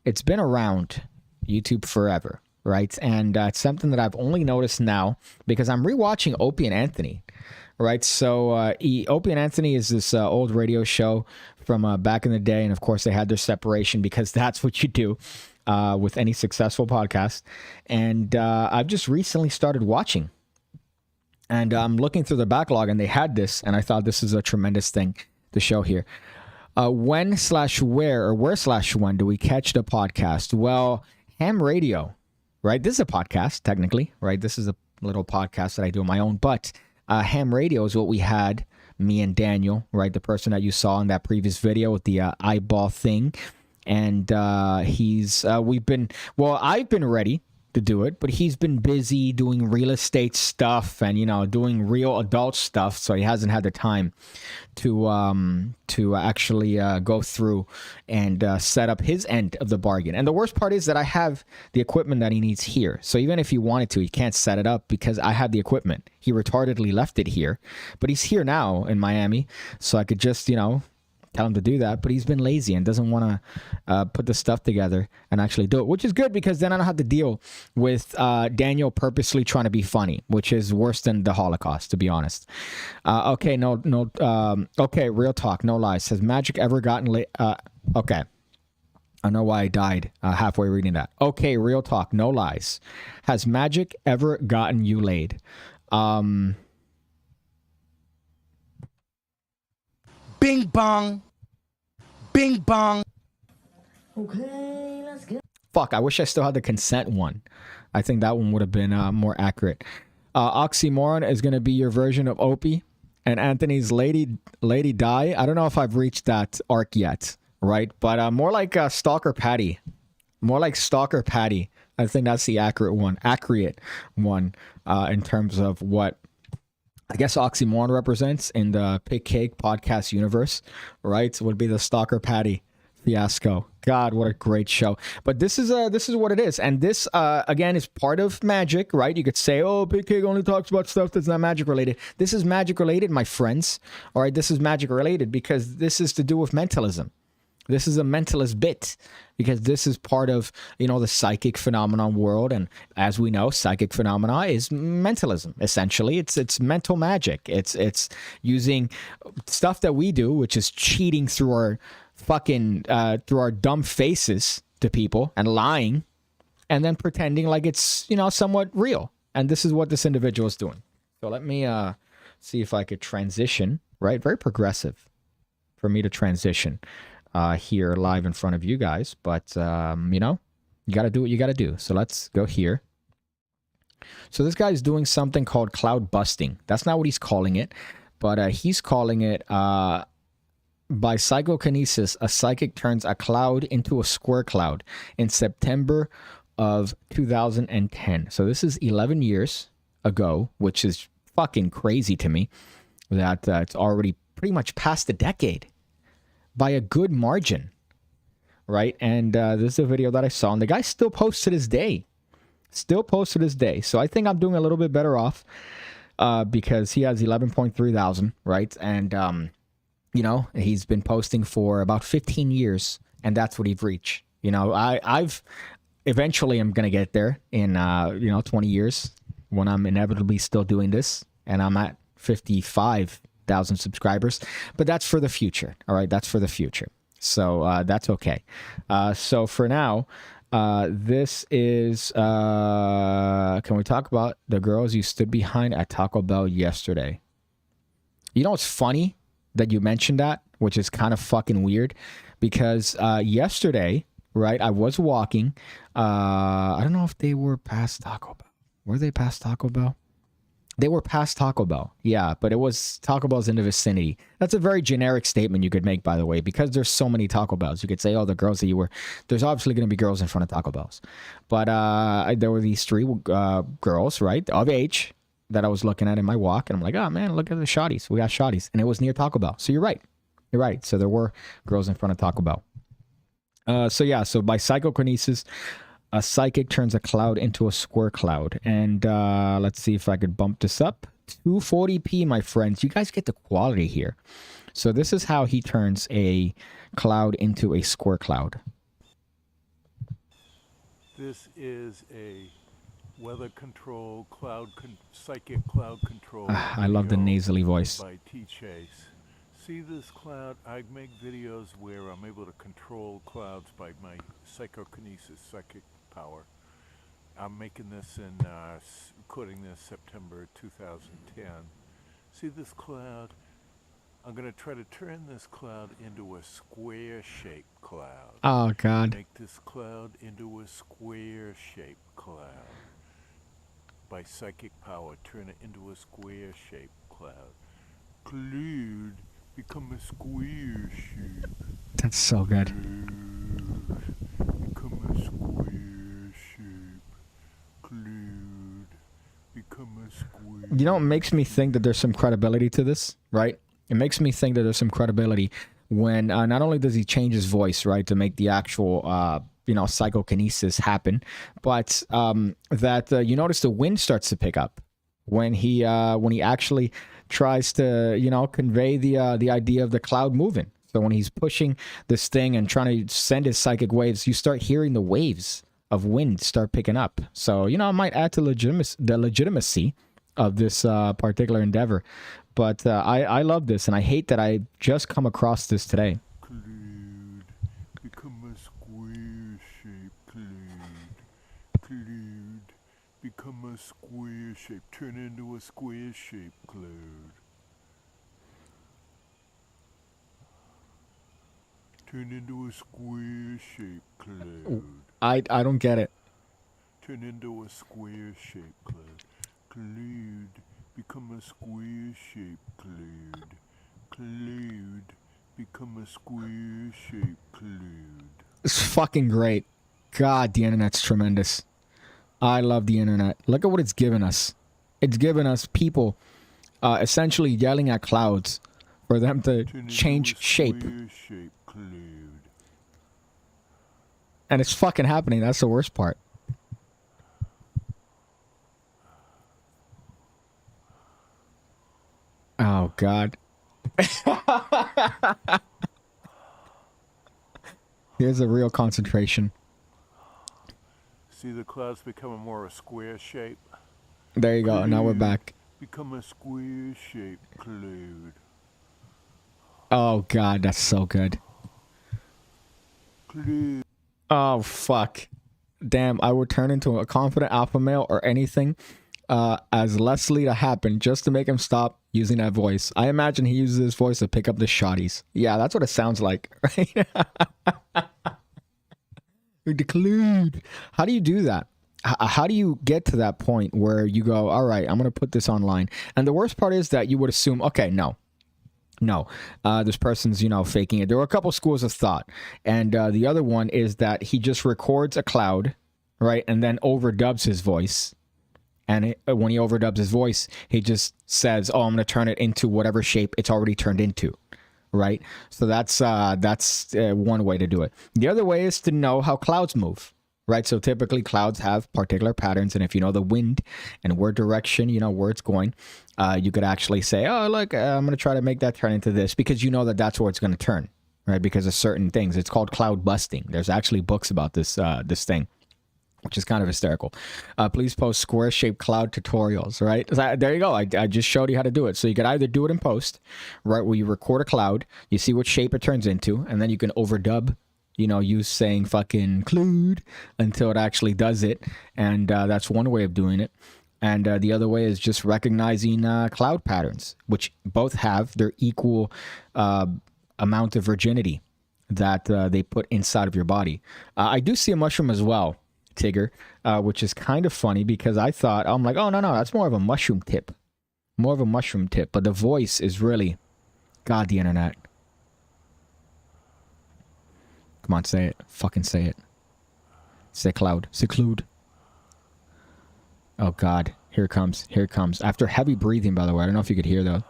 It's been around YouTube forever, right? And it's something that I've only noticed now because I'm rewatching Opie and Anthony, right? So Opie and Anthony is this old radio show from back in the day. And of course, they had their separation because that's what you do with any successful podcast. And I've just recently started watching. And I'm looking through the backlog and they had this. And I thought this is a tremendous thing to show here. When/where or where/when do we catch the podcast? Well, ham radio, right? This is a podcast, technically, right? This is a little podcast that I do on my own. But ham radio is what we had, me and Daniel, right? The person that you saw in that previous video with the eyeball thing. And I've been ready to do it, but he's been busy doing real estate stuff and, you know, doing real adult stuff. So he hasn't had the time to actually go through and set up his end of the bargain. And the worst part is that I have the equipment that he needs here. So even if he wanted to, he can't set it up because I have the equipment. He retardedly left it here, but he's here now in Miami. So I could just, you know, tell him to do that, but he's been lazy and doesn't want to put the stuff together and actually do it, which is good because then I don't have to deal with Daniel purposely trying to be funny, which is worse than the Holocaust, to be honest. Okay, okay, real talk, no lies. Has magic ever gotten late? Okay, I know why I died halfway reading that. Okay, real talk, no lies. Has magic ever gotten you laid? Bing bong. Bing bong. Okay, let's go. Fuck, I wish I still had the consent one. I think that one would have been more accurate. Oxymoron is going to be your version of Opie and Anthony's Lady Di. I don't know if I've reached that arc yet, right? But more like Stalker Patty. More like Stalker Patty. I think that's the accurate one in terms of what I guess Oxymoron represents in the PigCake podcast universe, right? Would be the Stalker Patty fiasco. God, what a great show. But this is what it is. And this, again, is part of magic, right? You could say, oh, PigCake only talks about stuff that's not magic related. This is magic related, my friends. All right, this is magic related because this is to do with mentalism. This is a mentalist bit because this is part of, you know, the psychic phenomenon world. And as we know, psychic phenomena is mentalism. Essentially, it's mental magic. It's using stuff that we do, which is cheating through our through our dumb faces to people and lying and then pretending like it's, you know, somewhat real. And this is what this individual is doing. So let me see if I could transition, right? Very progressive for me to transition here live in front of you guys, but you know, you got to do what you got to do. So let's go here. So this guy is doing something called cloud busting. That's not what he's calling it, but he's calling it by psychokinesis, a psychic turns a cloud into a square cloud in September of 2010. So this is 11 years ago, which is fucking crazy to me that it's already pretty much past a decade by a good margin, right? And this is a video that I saw, and the guy still posts to this day. So I think I'm doing a little bit better off because he has 11.3 thousand, right? And, you know, he's been posting for about 15 years, and that's what he's reached. You know, I've eventually I'm going to get there in, you know, 20 years when I'm inevitably still doing this, and I'm at 55,000 subscribers, but that's for the future. All right. That's for the future. So that's okay. So for now, this is, can we talk about the girls you stood behind at Taco Bell yesterday? You know, it's funny that you mentioned that, which is kind of fucking weird because yesterday, right, I was walking. I don't know if they were past Taco Bell. Were they past Taco Bell? They were past Taco Bell. Yeah, but it was Taco Bell's in the vicinity. That's a very generic statement you could make, by the way, because there's so many Taco Bells. You could say, oh, the girls that you were... There's obviously going to be girls in front of Taco Bells. But there were these three girls, right, of age that I was looking at in my walk. And I'm like, oh, man, look at the shotties. We got shotties. And it was near Taco Bell. So you're right. You're right. So there were girls in front of Taco Bell. So by psychokinesis, a psychic turns a cloud into a square cloud. And let's see if I could bump this up. 240p, my friends. You guys get the quality here. So this is how he turns a cloud into a square cloud. This is a weather control psychic cloud control. I love the nasally voice. By T Chase. See this cloud? I make videos where I'm able to control clouds by my psychokinesis, psychic power. I'm making this in, recording this September 2010. See this cloud? I'm going to try to turn this cloud into a square-shaped cloud. Oh, God. Make this cloud into a square-shaped cloud. By psychic power, turn it into a square-shaped cloud. Cloud, become a square shape. That's so good. Become a square shape. Cloud, become a square. You know, it makes me think that there's some credibility to this, right? It makes me think that there's some credibility when not only does he change his voice, right, to make the actual, psychokinesis happen, but that you notice the wind starts to pick up when he actually tries to, convey the idea of the cloud moving. So when he's pushing this thing and trying to send his psychic waves, you start hearing the waves of wind start picking up. So, it might add to the legitimacy of this particular endeavor. But I love this, and I hate that I just come across this today. Cloud, become a square shape. Cloud, become a square shape. Turn into a square shape, cloud. Turn into a square shape, cloud. I don't get it. Turn into a square shape, cloud. Cloud, become a square shape, cloud. Cloud, become a square shape, cloud. It's fucking great. God, the internet's tremendous. I love the internet. Look at what it's given us. It's given us people essentially yelling at clouds for them to change shape. Shape, cloud. And it's fucking happening. That's the worst part. Oh, God. Here's a real concentration. See the clouds becoming more a square shape? There you go. Cloud, now we're back. Become a square shape, cloud. Oh, God. That's so good. Cloud. Oh, fuck. Damn, I would turn into a confident alpha male or anything as Leslie to happen just to make him stop using that voice. I imagine he uses his voice to pick up the shotties. Yeah, that's what it sounds like, right? Declude. How do you do that? How do you get to that point where you go, all right, I'm going to put this online? And the worst part is that you would assume, okay, no, this person's, faking it. There were a couple schools of thought. And the other one is that he just records a cloud, right? And then overdubs his voice. And when he overdubs his voice, he just says, oh, I'm going to turn it into whatever shape it's already turned into, right? So that's one way to do it. The other way is to know how clouds move, right? So typically clouds have particular patterns. And if you know the wind and where direction, where it's going, you could actually say, oh, look, I'm going to try to make that turn into this because you know that that's where it's going to turn, right? Because of certain things. It's called cloud busting. There's actually books about this thing, which is kind of hysterical. Please post square-shaped cloud tutorials, right? There you go. I just showed you how to do it. So you could either do it in post, right, where you record a cloud, you see what shape it turns into, and then you can overdub, you saying fucking cloud until it actually does it. And that's one way of doing it. And the other way is just recognizing cloud patterns, which both have their equal amount of virginity that they put inside of your body. I do see a mushroom as well, Tigger, which is kind of funny because I'm like, oh, no, that's more of a mushroom tip. But the voice is really, God, the internet. Come on, say it. Fucking say it. Say cloud. Say cloud. Oh, God. Here it comes. After heavy breathing, by the way. I don't know if you could hear, though.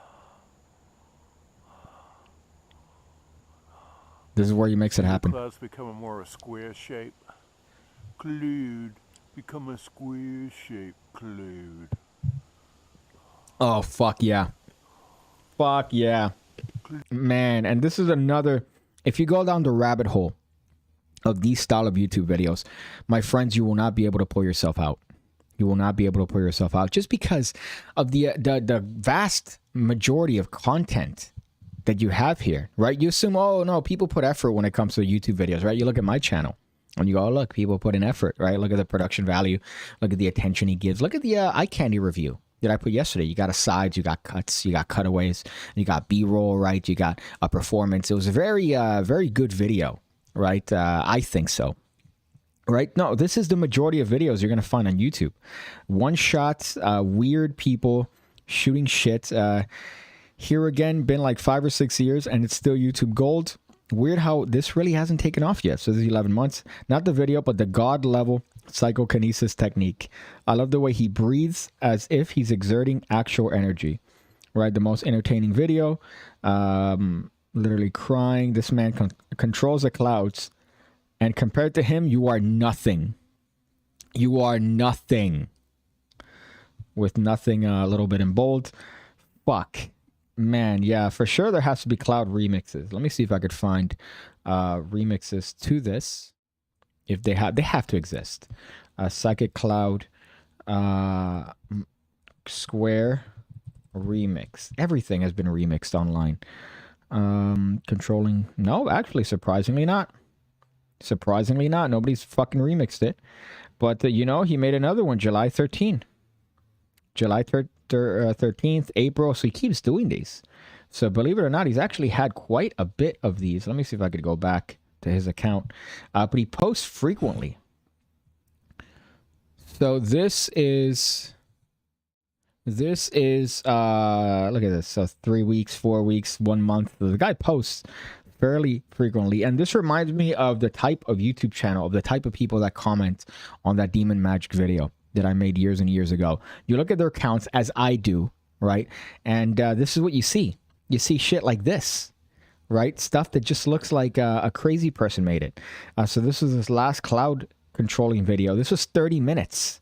This is where he makes it happen. Clouds become more a square shape. Cloud become a square shape. Cloud. Oh, fuck yeah. Fuck yeah. Man, and this is another... If you go down the rabbit hole of these style of YouTube videos, my friends, you will not be able to pull yourself out. You will not be able to pull yourself out just because of the vast majority of content that you have here, right? You assume, oh, no, people put effort when it comes to YouTube videos, right? You look at my channel and you go, oh, look, people put in effort, right? Look at the production value. Look at the attention he gives. Look at the eye candy review that I put yesterday. You got asides, you got cuts, you got cutaways, you got B-roll, right? You got a performance. It was a very good video, right? I think so. Right? No, this is the majority of videos you're going to find on YouTube. One shots, weird people shooting shit. Here again, been like 5 or 6 years and it's still YouTube gold. Weird how this really hasn't taken off yet. So this is 11 months. Not the video, but the God level psychokinesis technique. I love the way he breathes as if he's exerting actual energy. Right? The most entertaining video. Literally crying. This man controls the clouds. And compared to him, you are nothing. You are nothing. With nothing a little bit in bold. Fuck. Man, yeah, for sure there has to be cloud remixes. Let me see if I could find remixes to this. If they have to exist. Psychic Cloud Square remix. Everything has been remixed online. Controlling. No, actually, surprisingly not. Surprisingly not. Nobody's fucking remixed it. But, you know, he made another one July 13th. July 13th, April. So he keeps doing these. So believe it or not, he's actually had quite a bit of these. Let me see if I could go back to his account. But he posts frequently. So this is... look at this. So 3 weeks, 4 weeks, 1 month. The guy posts fairly frequently, and this reminds me of the type of YouTube channel, of the type of people that comment on that demon magic video that I made years and years ago. You look at their accounts, as I do, right? And this is what you see. You see shit like this, right? Stuff that just looks like a crazy person made it. So this was his last cloud controlling video. This was 30 minutes.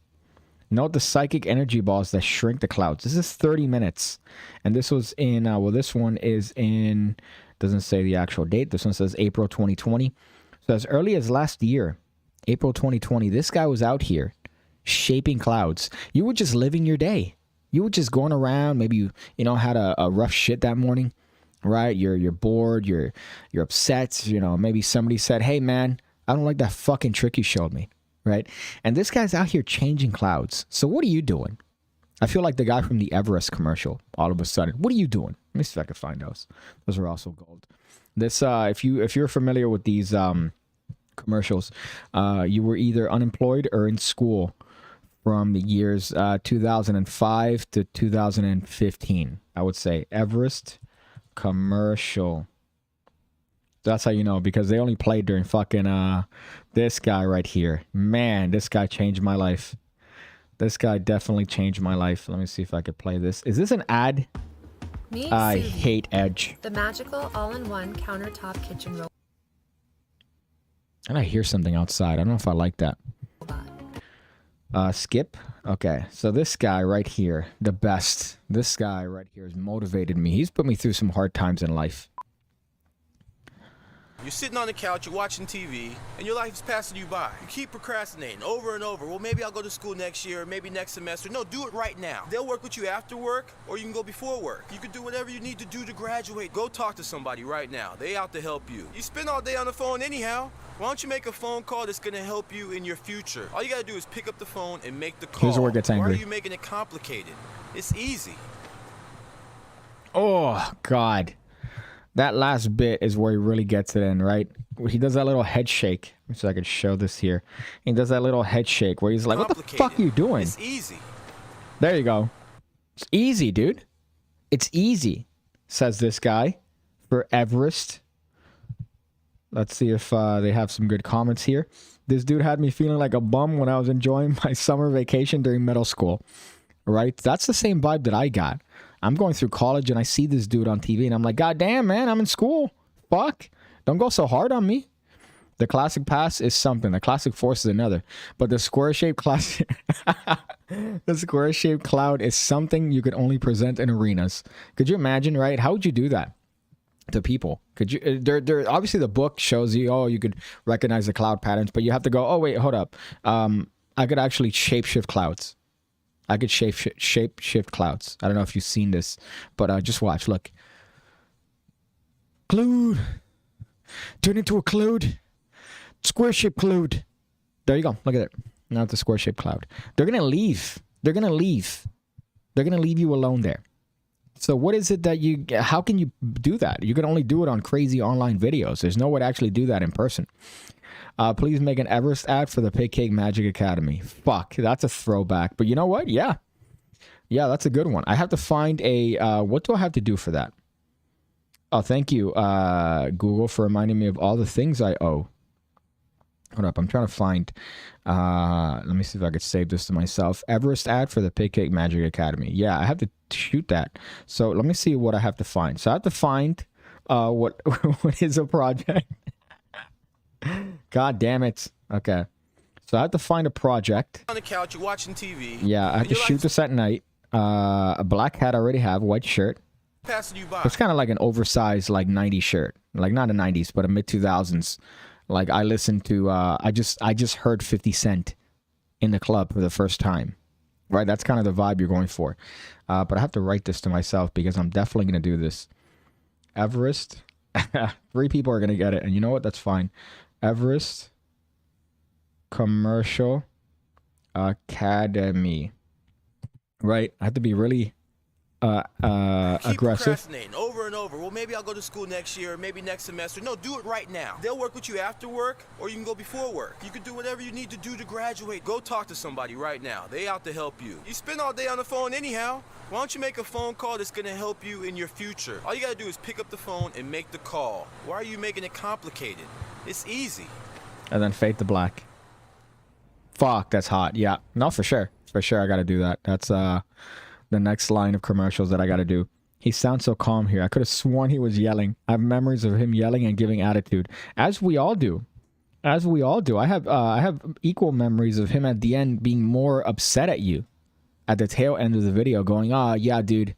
Note the psychic energy balls that shrink the clouds. This is 30 minutes. And this was in, well, this one is in... Doesn't say the actual date. This one says April 2020. So as early as last year, April 2020, this guy was out here shaping clouds. You were just living your day. You were just going around. Maybe you know, had a rough shit that morning, right? You're bored. You're upset. You know, maybe somebody said, "Hey man, I don't like that fucking trick you showed me," right? And this guy's out here changing clouds. So what are you doing? I feel like the guy from the Everest commercial. All of a sudden, what are you doing? Let me see if I can find those. Those are also gold. This, if you're familiar with these commercials, you were either unemployed or in school from the years 2005 to 2015. I would say Everest commercial. That's how you know, because they only played during fucking this guy right here. Man, this guy changed my life. This guy definitely changed my life. Let me see if I could play this. Is this an ad? I hate Edge. The magical all-in-one countertop kitchen robot. And I hear something outside. I don't know if I like that. Skip. Okay, so this guy right here, the best. This guy right here has motivated me. He's put me through some hard times in life. You're sitting on the couch, you're watching TV, and your life is passing you by. You keep procrastinating over and over. Well, maybe I'll go to school next year, maybe next semester. No, do it right now. They'll work with you after work, or you can go before work. You can do whatever you need to do to graduate. Go talk to somebody right now. They out to help you. You spend all day on the phone anyhow. Why don't you make a phone call that's going to help you in your future? All you got to do is pick up the phone and make the call. Here's where it gets angry. Why are you making it complicated? It's easy. Oh, God. That last bit is where he really gets it in, right? He does that little head shake. So I could show this here. He does that little head shake where he's like, what the fuck are you doing? It's easy. There you go. It's easy, dude. It's easy, says this guy for Everest. Let's see if they have some good comments here. This dude had me feeling like a bum when I was enjoying my summer vacation during middle school. Right? That's the same vibe that I got. I'm going through college and I see this dude on TV and I'm like, God damn, man, I'm in school. Fuck. Don't go so hard on me. The classic pass is something. The classic force is another. But the square-shaped classic, the square-shaped cloud is something you could only present in arenas. Could you imagine, right? How would you do that to people? Could you? There. Obviously, the book shows you. Oh, you could recognize the cloud patterns, but you have to go. Oh, wait, hold up. I could actually shapeshift clouds. I could shape-shift clouds. I don't know if you've seen this, but just watch. Look. Cloud. Turn into a cloud. Square-shaped cloud. There you go. Look at it. Now it's a square-shaped cloud. They're going to leave. They're going to leave. They're going to leave you alone there. So what is it that you... How can you do that? You can only do it on crazy online videos. There's no way to actually do that in person. Please make an Everest ad for the PigCake Magic Academy. Fuck. That's a throwback. But you know what? Yeah. Yeah, that's a good one. I have to find a... what do I have to do for that? Oh, thank you, Google, for reminding me of all the things I owe. Hold up, I'm trying to find, let me see if I could save this to myself. Everest ad for the PigCake Magic Academy. Yeah, I have to shoot that. So let me see what I have to find. So I have to find what is a project. God damn it. Okay. So I have to find a project. On the couch, you're watching TV. Yeah, I have to shoot this at night. A black hat I already have, white shirt. Passing you by. It's kind of like an oversized, like, 90s shirt. Like, not a 90s, but a mid-2000s. Like, I listened to, I just heard 50 Cent in the club for the first time. Right? That's kind of the vibe you're going for. But I have to write this to myself because I'm definitely going to do this. Everest. 3 people are going to get it. And you know what? That's fine. Everest Commercial Academy. Right? I have to be really... Keep aggressive. Procrastinating over and over. Well, maybe I'll go to school next year, maybe next semester. No, do it right now. They'll work with you after work, or you can go before work. You can do whatever you need to do to graduate. Go talk to somebody right now. They out to help you. You spend all day on the phone anyhow. Why don't you make a phone call that's going to help you in your future? All you got to do is pick up the phone and make the call. Why are you making it complicated? It's easy. And then fade to black. Fuck, that's hot. Yeah. No, for sure. For sure, I got to do that. That's, the next line of commercials that I got to do. He sounds so calm here. I could have sworn he was yelling. I have memories of him yelling and giving attitude, as we all do. As we all do. I have equal memories of him at the end being more upset at you at the tail end of the video, going, yeah, dude.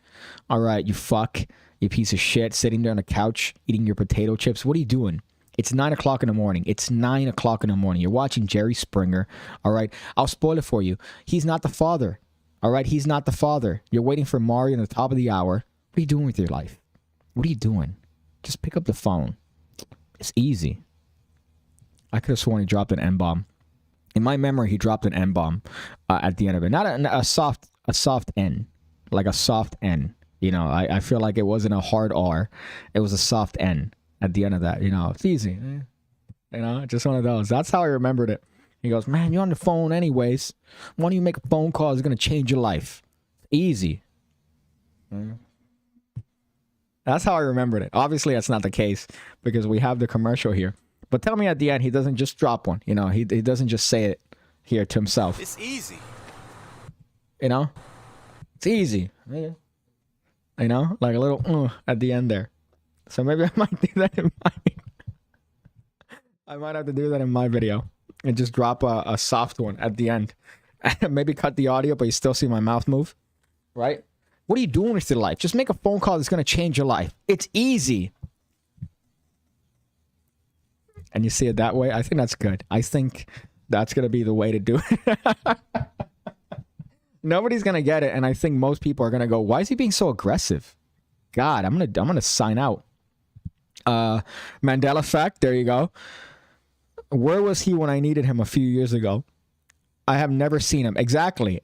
All right, you fuck, you piece of shit, sitting there on the couch eating your potato chips. What are you doing? It's 9 o'clock in the morning. It's 9 o'clock in the morning. You're watching Jerry Springer. All right, I'll spoil it for you. He's not the father. All right, he's not the father. You're waiting for Mario in the top of the hour. What are you doing with your life? What are you doing? Just pick up the phone. It's easy. I could have sworn he dropped an N-bomb. In my memory, he dropped an N-bomb at the end of it. Not a soft N, like a soft N. You know, I feel like it wasn't a hard R. It was a soft N at the end of that. You know, it's easy. You know, just one of those. That's how I remembered it. He goes, man, you're on the phone anyways. Why don't you make a phone call? It's going to change your life. Easy. That's how I remembered it. Obviously, that's not the case because we have the commercial here. But tell me at the end, he doesn't just drop one. You know, he doesn't just say it here to himself. It's easy. You know? It's easy. You know? Like a little at the end there. So maybe I might do that in my... I might have to do that in my video. And just drop a soft one at the end. Maybe cut the audio, but you still see my mouth move. Right? What are you doing with your life? Just make a phone call that's going to change your life. It's easy. And you see it that way? I think that's good. I think that's going to be the way to do it. Nobody's going to get it. And I think most people are going to go, why is he being so aggressive? God, I'm gonna sign out. Mandela fact. There you go. Where was he when I needed him a few years ago? I have never seen him. Exactly,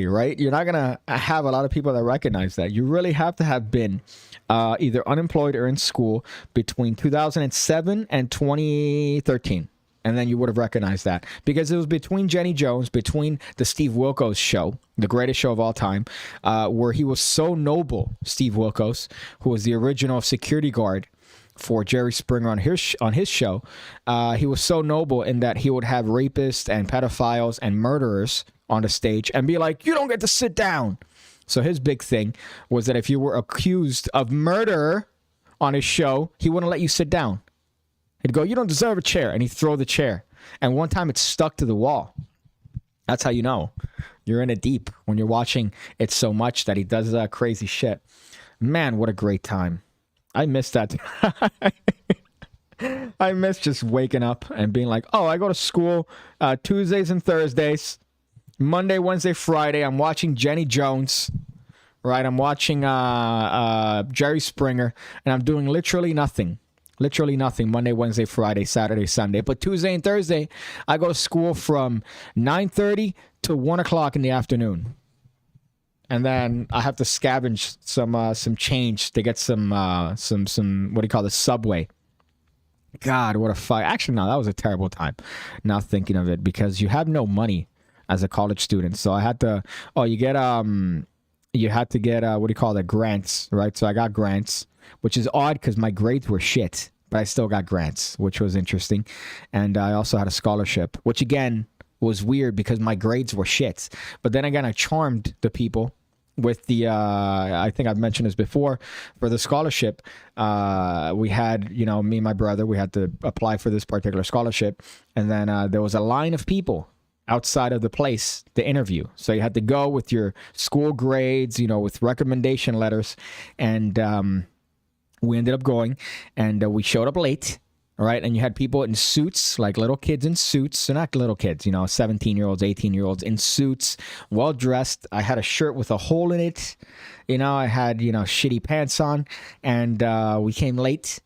right? You're not going to have a lot of people that recognize that. You really have to have been either unemployed or in school between 2007 and 2013. And then you would have recognized that. Because it was between Jenny Jones, between the Steve Wilkos show, the greatest show of all time, where he was so noble, Steve Wilkos, who was the original security guard for Jerry Springer on his show. He was so noble in that he would have rapists and pedophiles and murderers on the stage and be like, you don't get to sit down. So his big thing was that if you were accused of murder on his show, he wouldn't let you sit down. He'd go, "You don't deserve a chair," and he'd throw the chair. And one time it stuck to the wall. That's how you know you're in it deep when you're watching it so much that he does crazy shit. Man, what a great time. I miss that. I miss just waking up and being like, oh, I go to school Tuesdays and Thursdays, Monday, Wednesday, Friday. I'm watching Jenny Jones, right? I'm watching Jerry Springer, and I'm doing literally nothing. Literally nothing Monday, Wednesday, Friday, Saturday, Sunday. But Tuesday and Thursday, I go to school from 9:30 to 1 o'clock in the afternoon. And then I have to scavenge some change to get some what do you call this, Subway. God, what a fight. Actually, no, that was a terrible time. Now thinking of it, because you have no money as a college student. So I had to, you had to get, what do you call that, grants, right? So I got grants, which is odd because my grades were shit, but I still got grants, which was interesting. And I also had a scholarship, which again was weird because my grades were shit. But then again, I charmed the people with the, I think I've mentioned this before, for the scholarship. We had, me and my brother, we had to apply for this particular scholarship. And then there was a line of people outside of the place to interview. So you had to go with your school grades, with recommendation letters. And we ended up going, and we showed up late. All right. And you had people in suits, like little kids in suits. So not little kids, 17-year-olds, 18-year-olds in suits, well dressed. I had a shirt with a hole in it. I had, shitty pants on, and we came late.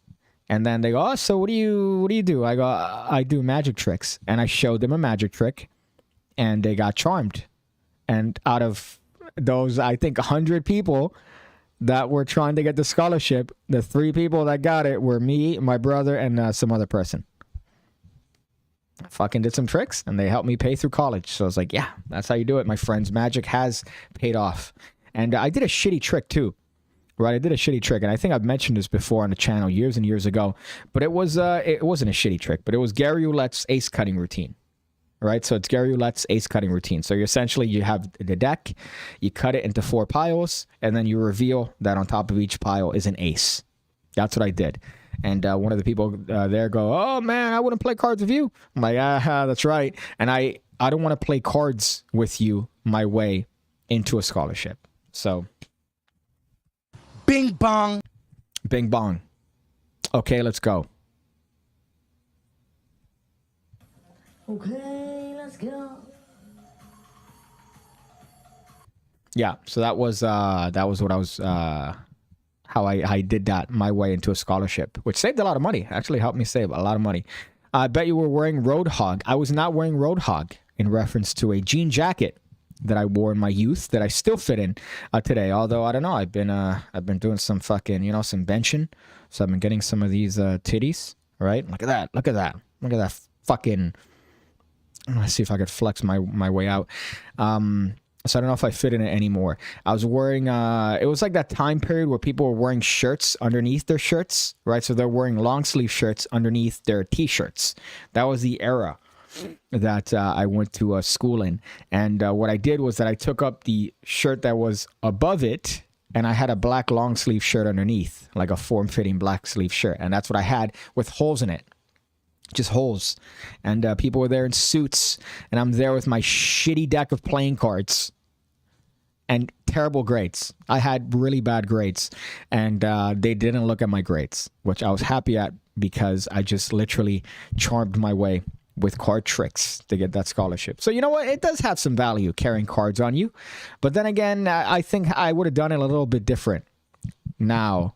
And then they go, "Oh, so what do you do?" I go, "I do magic tricks." And I showed them a magic trick, and they got charmed. And out of those, I think 100 people that were trying to get the scholarship, the 3 people that got it were me, my brother, and some other person. I fucking did some tricks, and they helped me pay through college. So I was like, yeah, that's how you do it, my friends. Magic has paid off. And I did a shitty trick too, right? I did a shitty trick, and I think I've mentioned this before on the channel years and years ago. But it wasn't a shitty trick, but it was Gary Roulette's ace cutting routine. Right, so it's Gary Roulette's ace cutting routine. So you have the deck, you cut it into 4 piles, and then you reveal that on top of each pile is an ace. That's what I did. And one of the people there go, "Oh man, I wouldn't play cards with you." I'm like, that's right. And I don't want to play cards with you my way into a scholarship. So, Bing bong. bing bong. Okay, let's go. Okay, let's go. Yeah, so that was what I was how I did that my way into a scholarship, which saved a lot of money. Actually helped me save a lot of money. I bet you were wearing Roadhog. I was not wearing Roadhog, in reference to a jean jacket that I wore in my youth that I still fit in today. Although I don't know, I've been doing some fucking some benching, so I've been getting some of these titties. Right? Look at that! Look at that! Look at that fucking. Let's see if I could flex my way out. So I don't know if I fit in it anymore. I was wearing, it was like that time period where people were wearing shirts underneath their shirts, right? So they're wearing long sleeve shirts underneath their t-shirts. That was the era that I went to school in. And what I did was that I took up the shirt that was above it, and I had a black long sleeve shirt underneath, like a form-fitting black sleeve shirt. And that's what I had with holes in it. Just holes. And people were there in suits, and I'm there with my shitty deck of playing cards and terrible grades. I had really bad grades, and they didn't look at my grades, which I was happy at, because I just literally charmed my way with card tricks to get that scholarship. So you know what? It does have some value carrying cards on you. But then again, I think I would have done it a little bit different now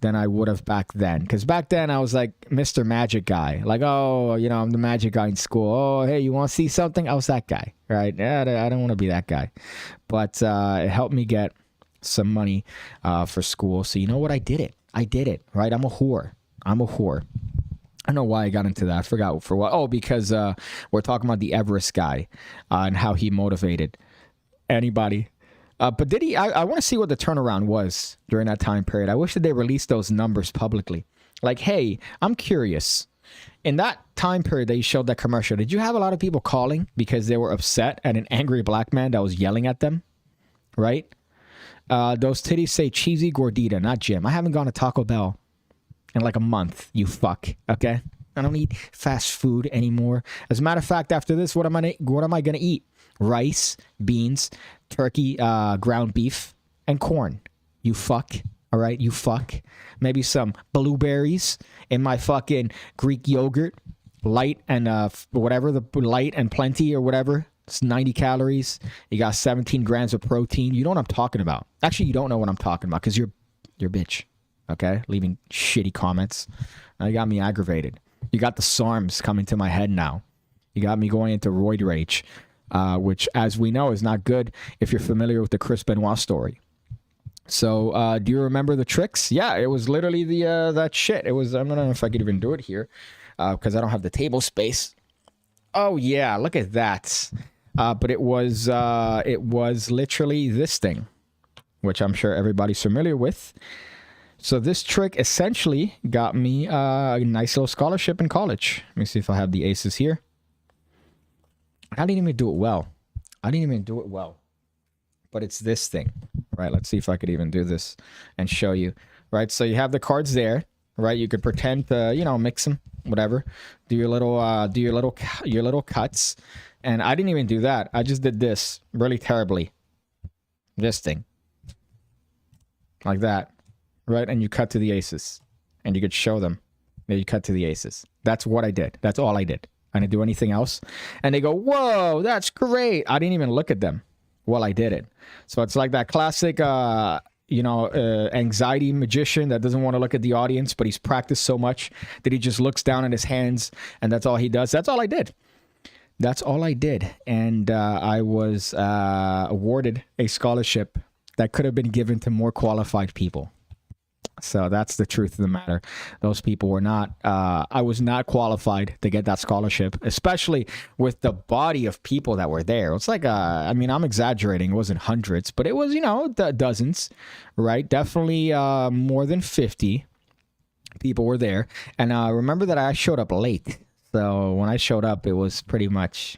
than I would have back then. Because back then I was like Mr. Magic guy. Like, oh, I'm the magic guy in school. Oh, hey, you want to see something? I was that guy, right? Yeah, I don't want to be that guy. But it helped me get some money for school. So you know what? I did it, right? I'm a whore. I don't know why I got into that. I forgot for what. Oh, because we're talking about the Everest guy and how he motivated anybody. But did he? I want to see what the turnaround was during that time period. I wish that they released those numbers publicly. Like, hey, I'm curious. In that time period that you showed that commercial, did you have a lot of people calling because they were upset at an angry black man that was yelling at them? Right? Those titties say cheesy gordita, not Jim. I haven't gone to Taco Bell in like a month, you fuck. Okay? I don't eat fast food anymore. As a matter of fact, after this, what am I gonna eat? Rice, beans, turkey, ground beef, and corn. You fuck. All right, you fuck. Maybe some blueberries in my fucking Greek yogurt, light and whatever, the light and plenty or whatever. It's 90 calories. You got 17 grams of protein. You know what I'm talking about. Actually, you don't know what I'm talking about because you're a bitch. Okay, leaving shitty comments. Now you got me aggravated. You got the SARMs coming to my head now. You got me going into roid rage, which, as we know, is not good if you're familiar with the Chris Benoit story. So, do you remember the tricks? Yeah, it was literally the that shit. It was. I don't know if I could even do it here because I don't have the table space. Oh yeah, look at that. But it was literally this thing, which I'm sure everybody's familiar with. So this trick essentially got me a nice little scholarship in college. Let me see if I have the aces here. I didn't even do it well. But it's this thing, right? Let's see if I could even do this and show you, right? So you have the cards there, right? You could pretend to, mix them, whatever. Do your little cuts. And I didn't even do that. I just did this really terribly. This thing. Like that, right? And you cut to the aces. And you could show them that you cut to the aces. That's what I did. That's all I did. I didn't do anything else. And they go, whoa, that's great. I didn't even look at them while I did it. So it's like that classic, anxiety magician that doesn't want to look at the audience, but he's practiced so much that he just looks down at his hands and that's all he does. That's all I did. And I was awarded a scholarship that could have been given to more qualified people. So that's the truth of the matter. Those people were not, I was not qualified to get that scholarship, especially with the body of people that were there. It's like, I'm exaggerating. It wasn't hundreds, but it was, dozens, right? Definitely more than 50 people were there. And remember that I showed up late. So when I showed up, it was pretty much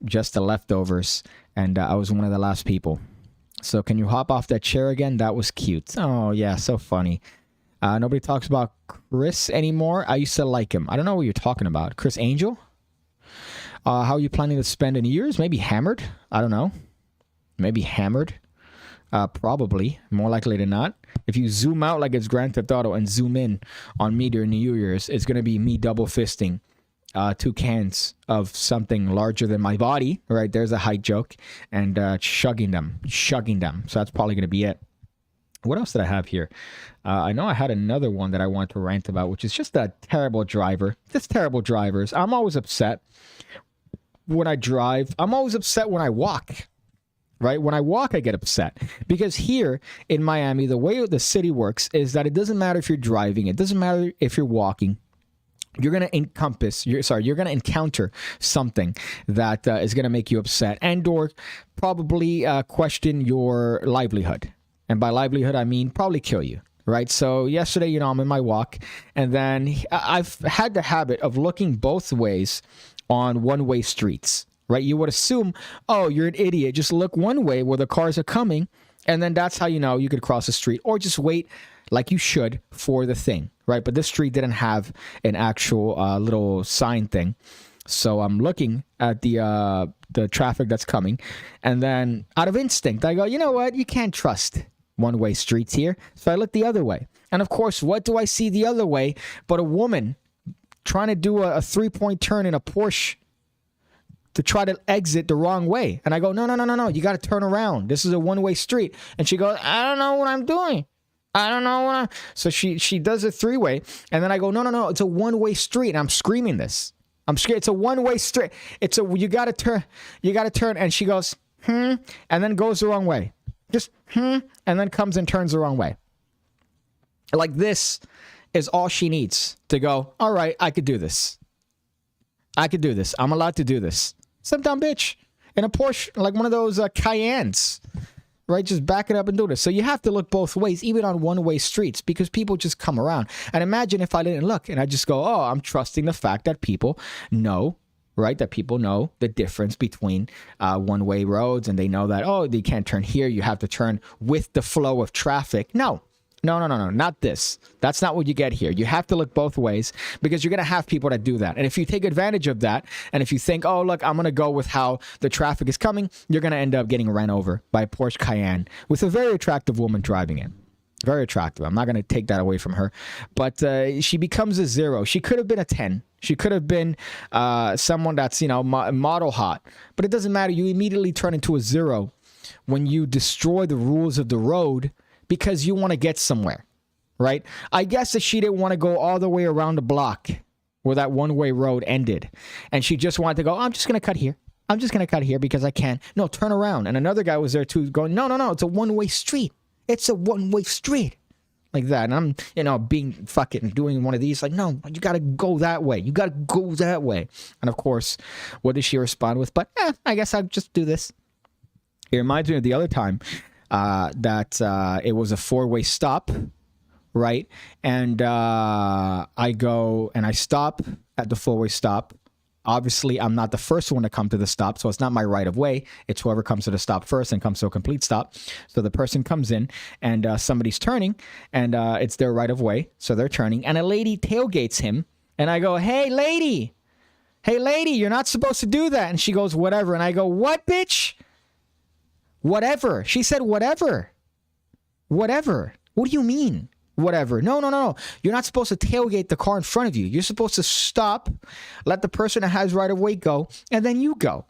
just the leftovers. And I was one of the last people. So can you hop off that chair again? That was cute. Oh, yeah, so funny. Nobody talks about Chris anymore. I used to like him. I don't know what you're talking about. Chris Angel? How are you planning to spend New Year's? Maybe hammered? I don't know. Maybe hammered? Probably. More likely than not. If you zoom out like it's Grand Theft Auto and zoom in on me during New Year's, it's going to be me double fisting 2 cans of something larger than my body, right? There's a height joke, and chugging them. So that's probably going to be it. What else did I have here? I know I had another one that I wanted to rant about, which is just a terrible driver. Just terrible drivers. I'm always upset when I drive. I'm always upset when I walk, right? When I walk, I get upset. Because here in Miami, the way the city works is that it doesn't matter if you're driving. It doesn't matter if you're walking. You're going to encounter something that is going to make you upset and or probably question your livelihood. And by livelihood, I mean probably kill you, right? So yesterday, I'm in my walk, and then I've had the habit of looking both ways on one-way streets, right? You would assume, oh, you're an idiot. Just look one way where the cars are coming, and then that's how you know you could cross the street, or just wait like you should for the thing, right? But this street didn't have an actual little sign thing. So I'm looking at the traffic that's coming. And then out of instinct, I go, you know what? You can't trust one-way streets here. So I look the other way. And of course, what do I see the other way but a woman trying to do a 3-point turn in a Porsche to try to exit the wrong way. And I go, no. You got to turn around. This is a one-way street. And she goes, I don't know what I'm doing. I don't know what So she does a 3-way, and then I go, no, it's a one-way street, and I'm screaming this. I'm scared. It's a one-way street. You gotta turn, and she goes, and then goes the wrong way. Just, and then comes and turns the wrong way. Like this is all she needs to go, all right, I could do this. I'm allowed to do this. Some dumb bitch in a Porsche, like one of those Cayennes. Right? Just back it up and do this. So you have to look both ways, even on one-way streets, because people just come around. And imagine if I didn't look and I just go, oh, I'm trusting the fact that people know, right? That people know the difference between one-way roads, and they know that, oh, they can't turn here. You have to turn with the flow of traffic. No, No, not this. That's not what you get here. You have to look both ways because you're going to have people that do that. And if you take advantage of that, and if you think, oh, look, I'm going to go with how the traffic is coming, you're going to end up getting ran over by a Porsche Cayenne with a very attractive woman driving it. Very attractive. I'm not going to take that away from her. But she becomes a 0. She could have been a 10. She could have been someone that's, model hot. But it doesn't matter. You immediately turn into a 0 when you destroy the rules of the road because you want to get somewhere, right? I guess that she didn't want to go all the way around the block where that one-way road ended. And she just wanted to go, oh, I'm just going to cut here. I'm just going to cut here because I can. No, turn around. And another guy was there too going, no, it's a one-way street. It's a one-way street. Like that. And I'm, being fucking doing one of these, like, no, you got to go that way. You got to go that way. And of course, what did she respond with? But I guess I'll just do this. It reminds me of the other time that it was a 4-way stop, right? And I go and I stop at the 4-way stop. Obviously, I'm not the first one to come to the stop, so it's not my right of way. It's whoever comes to the stop first and comes to a complete stop. So the person comes in and somebody's turning and it's their right of way. So they're turning and a lady tailgates him. And I go, hey, lady, you're not supposed to do that. And she goes, whatever. And I go, what, bitch? Whatever. She said, whatever. Whatever. What do you mean? Whatever. No. You're not supposed to tailgate the car in front of you. You're supposed to stop, let the person that has right of way go, and then you go.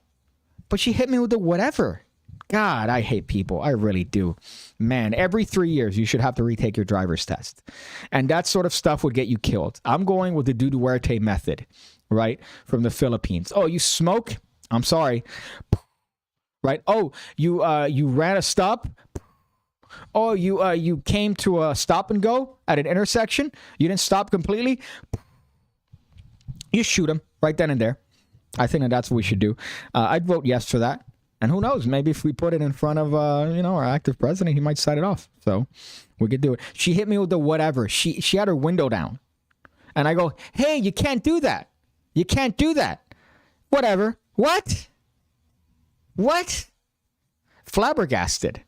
But she hit me with the whatever. God, I hate people. I really do. Man, every 3 years, you should have to retake your driver's test. And that sort of stuff would get you killed. I'm going with the Duduerte method, right? From the Philippines. Oh, you smoke? I'm sorry. Right? Oh, you ran a stop? Oh, you came to a stop and go at an intersection? You didn't stop completely? You shoot him right then and there. I think that's what we should do. I'd vote yes for that. And who knows? Maybe if we put it in front of our active president, he might sign it off. So we could do it. She hit me with the whatever. She had her window down. And I go, hey, you can't do that. You can't do that. Whatever. What? Flabbergasted.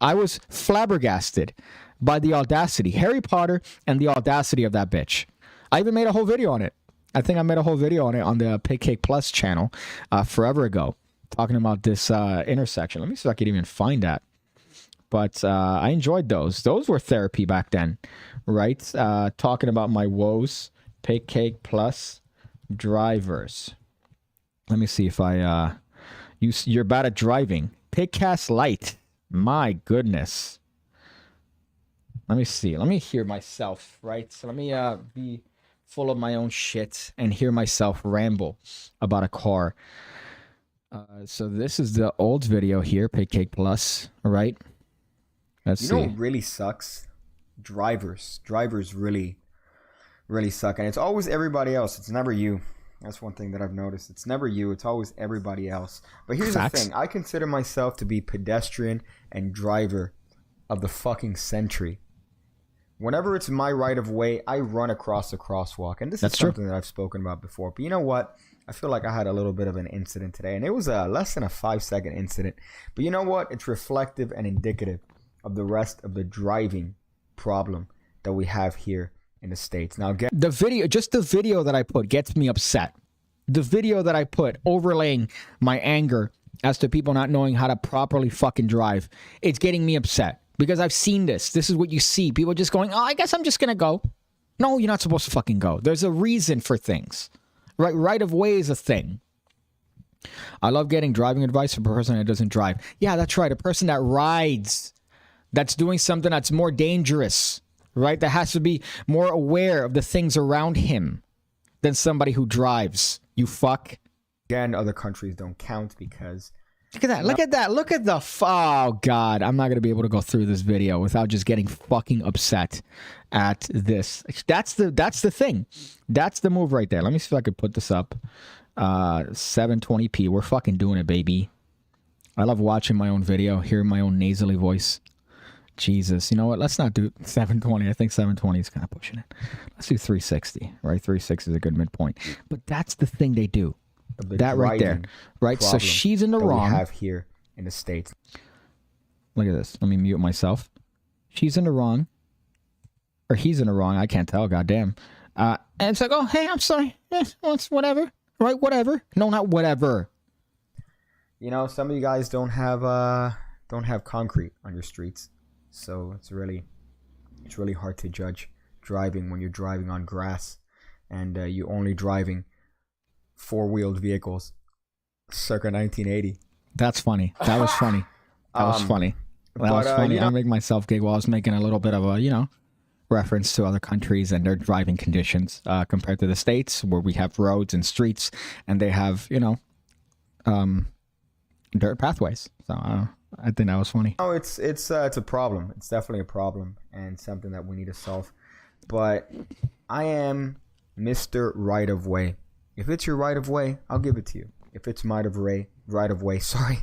I was flabbergasted by the audacity. Harry Potter and the audacity of that bitch. I even made a whole video on it. I think I made a whole video on it on the PigCake Plus channel forever ago, talking about this intersection. Let me see if I could even find that. But I enjoyed those. Those were therapy back then, right? Talking about my woes. PigCake Plus drivers. Let me see if you're bad at driving. PigCast Lite. My goodness. Let me see. Let me hear myself, right? So let me be full of my own shit and hear myself ramble about a car. So this is the old video here, PigCake Plus, right? Let's see. You know what really sucks? Drivers. Drivers really, really suck. And it's always everybody else. It's never you. That's one thing that I've noticed. It's never you. It's always everybody else. But here's the thing. I consider myself to be pedestrian and driver of the fucking century. Whenever it's my right of way, I run across the crosswalk. And this is something that I've spoken about before. But you know what? I feel like I had a little bit of an incident today. And it was less than a 5-second incident. But you know what? It's reflective and indicative of the rest of the driving problem that we have here in the States. Now, the video that I put gets me upset. The video that I put overlaying my anger as to people not knowing how to properly fucking drive, it's getting me upset because I've seen this. This is what you see. People just going, oh, I guess I'm just going to go. No, you're not supposed to fucking go. There's a reason for things. Right of way is a thing. I love getting driving advice from a person that doesn't drive. Yeah, that's right. A person that rides, that's doing something that's more dangerous. Right? That has to be more aware of the things around him than somebody who drives. You fuck. Again, other countries don't count because... Look at that. Look at that. Look at the... Oh, God. I'm not going to be able to go through this video without just getting fucking upset at this. That's the thing. That's the move right there. Let me see if I could put this up. 720p. We're fucking doing it, baby. I love watching my own video, hearing my own nasally voice. Jesus, you know what? Let's not do 720. I think 720 is kind of pushing it. Let's do 360, right? 360 is a good midpoint. But that's the thing they do. That right there, right? So she's in the wrong. We have here in the States. Look at this. Let me mute myself. She's in the wrong. or he's in the wrong. I can't tell. Goddamn. And it's like, oh, hey, I'm sorry. Well, it's whatever. Right? Whatever. No, not whatever. You know, some of you guys don't have concrete on your streets, so it's really hard to judge driving when you're driving on grass, and you're only driving four-wheeled vehicles circa 1980. That's funny. That was funny. That was funny. That was funny. I make myself giggle. I was making a little bit of a, reference to other countries and their driving conditions compared to the States, where we have roads and streets and they have, dirt pathways. So I think that was funny. Oh, it's a problem. It's definitely a problem and something that we need to solve. But I am Mr. Right of Way. If it's your right of way, I'll give it to you. If it's my right of way, sorry,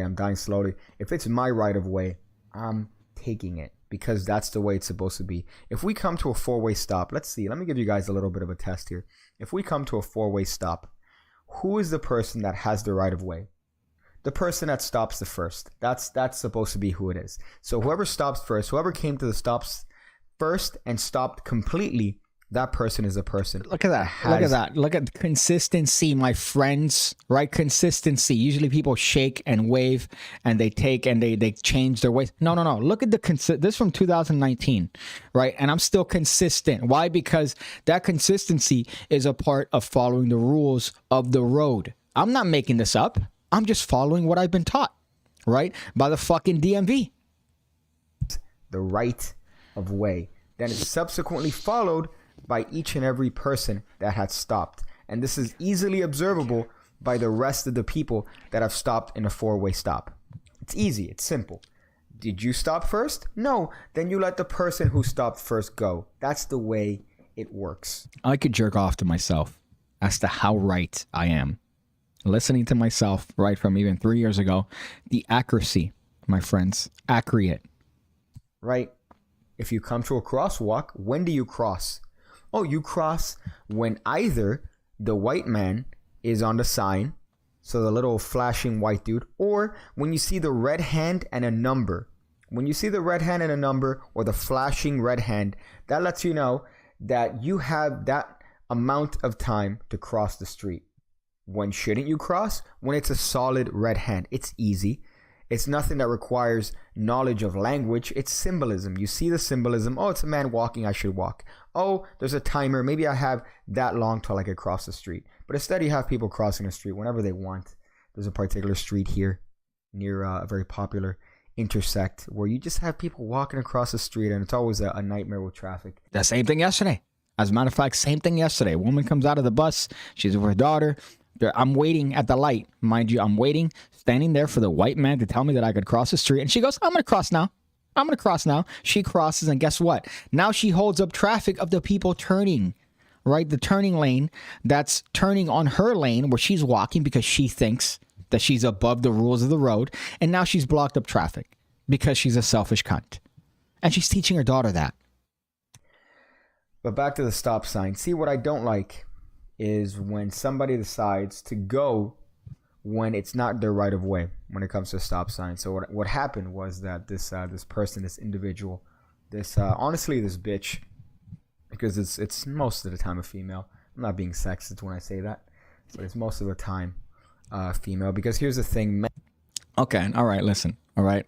I'm dying slowly. If it's my right of way, I'm taking it because that's the way it's supposed to be. If we come to a four-way stop, let's see. Let me give you guys a little bit of a test here. If we come to a four-way stop, who is the person that has the right of way? The person that stops the first. That's supposed to be who it is. So whoever stops first, whoever came to the stops first and stopped completely, that person is a person. Look at that. Look at that. Look at consistency, my friends. Right? Consistency. Usually people shake and wave and they take and they change their ways. No. Look at this is from 2019, right? And I'm still consistent. Why? Because that consistency is a part of following the rules of the road. I'm not making this up. I'm just following what I've been taught, right? By the fucking DMV. The right of way. Then it's subsequently followed by each and every person that had stopped. And this is easily observable by the rest of the people that have stopped in a four-way stop. It's easy. It's simple. Did you stop first? No. Then you let the person who stopped first go. That's the way it works. I could jerk off to myself as to how right I am. Listening to myself right from even 3 years ago. The accuracy, my friends. Accurate. Right. If you come to a crosswalk, when do you cross? Oh, you cross when either the white man is on the sign, so the little flashing white dude, or when you see the red hand and a number. When you see the red hand and a number or the flashing red hand, that lets you know that you have that amount of time to cross the street. When shouldn't you cross? When it's a solid red hand. It's easy. It's nothing that requires knowledge of language. It's symbolism. You see the symbolism. Oh, it's a man walking. I should walk. Oh, there's a timer. Maybe I have that long till I could cross the street. But instead, you have people crossing the street whenever they want. There's a particular street here near a very popular intersect where you just have people walking across the street, and it's always a nightmare with traffic. The same thing yesterday. As a matter of fact, same thing yesterday. A woman comes out of the bus. She's with her daughter. I'm waiting at the light. Mind you, I'm waiting, standing there for the white man to tell me that I could cross the street. And she goes, I'm going to cross now. I'm going to cross now. She crosses, and guess what? Now she holds up traffic of the people turning, right? The turning lane that's turning on her lane where she's walking because she thinks that she's above the rules of the road. And now she's blocked up traffic because she's a selfish cunt. And she's teaching her daughter that. But back to the stop sign. See, what I don't like is when somebody decides to go when it's not their right of way when it comes to a stop sign. So what happened was that this person, this individual, honestly this bitch, because it's most of the time a female. I'm not being sexist when I say that, but it's most of the time female. Because here's the thing. Okay, all right, listen, all right.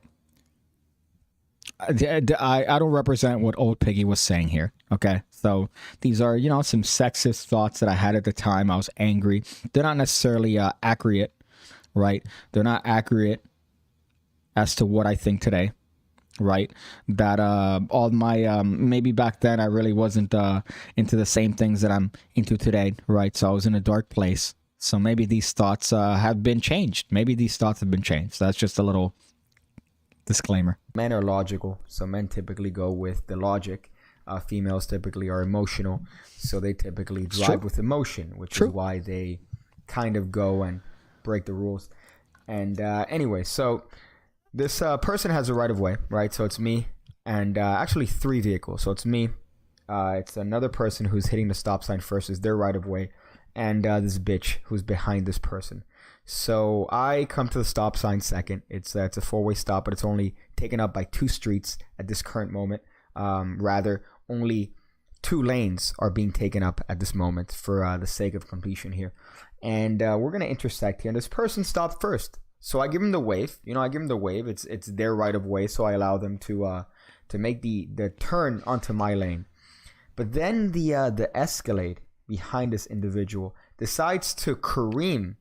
I don't represent what old Piggy was saying here. Okay, so these are, some sexist thoughts that I had at the time. I was angry. They're not necessarily accurate, right? They're not accurate as to what I think today, right? That all my maybe back then I really wasn't into the same things that I'm into today, right? So I was in a dark place. So maybe these thoughts have been changed. Maybe these thoughts have been changed. That's just a little disclaimer. Men are logical, so men typically go with the logic. Females typically are emotional, so they typically drive with emotion, which is why they kind of go and break the rules. And anyway, so this person has a right of way, right? So it's me and actually 3 vehicles. So it's me, it's another person who's hitting the stop sign first, is their right of way, and this bitch who's behind this person. So I come to the stop sign second. It's a 4-way stop, but it's only taken up by 2 streets at this current moment. Rather, only 2 lanes are being taken up at this moment for the sake of completion here. And we're going to intersect here. And this person stopped first. So I give him the wave. I give him the wave. It's their right of way. So I allow them to make the turn onto my lane. But then the Escalade behind this individual decides to careem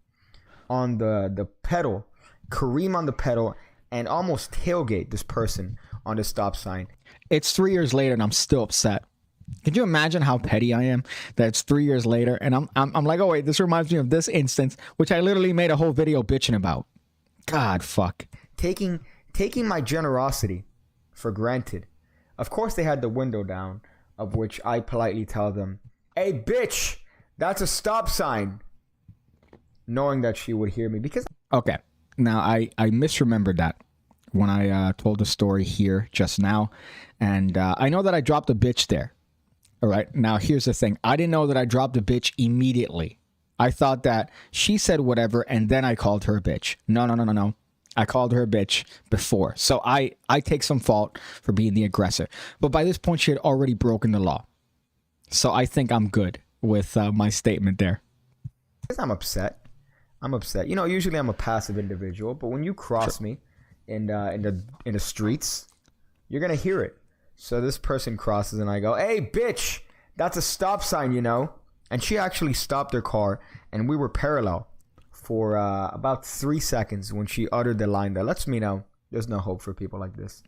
on the pedal. Careem on the pedal and almost tailgate this person on the stop sign. It's 3 years later and I'm still upset. Could you imagine how petty I am that it's 3 years later and I'm like, oh wait, this reminds me of this instance, which I literally made a whole video bitching about. God, fuck. Taking my generosity for granted. Of course they had the window down, of which I politely tell them, hey bitch, that's a stop sign. Knowing that she would hear me because... Okay, now I misremembered that when I told the story here just now. And I know that I dropped a bitch there. All right, now here's the thing. I didn't know that I dropped a bitch immediately. I thought that she said whatever and then I called her a bitch. No. I called her a bitch before. So I take some fault for being the aggressor. But by this point, she had already broken the law. So I think I'm good with my statement there. I'm upset. Usually I'm a passive individual, but when you cross me in the streets, you're going to hear it. So this person crosses and I go, hey, bitch, that's a stop sign, And she actually stopped her car and we were parallel for about 3 seconds when she uttered the line that lets me know there's no hope for people like this.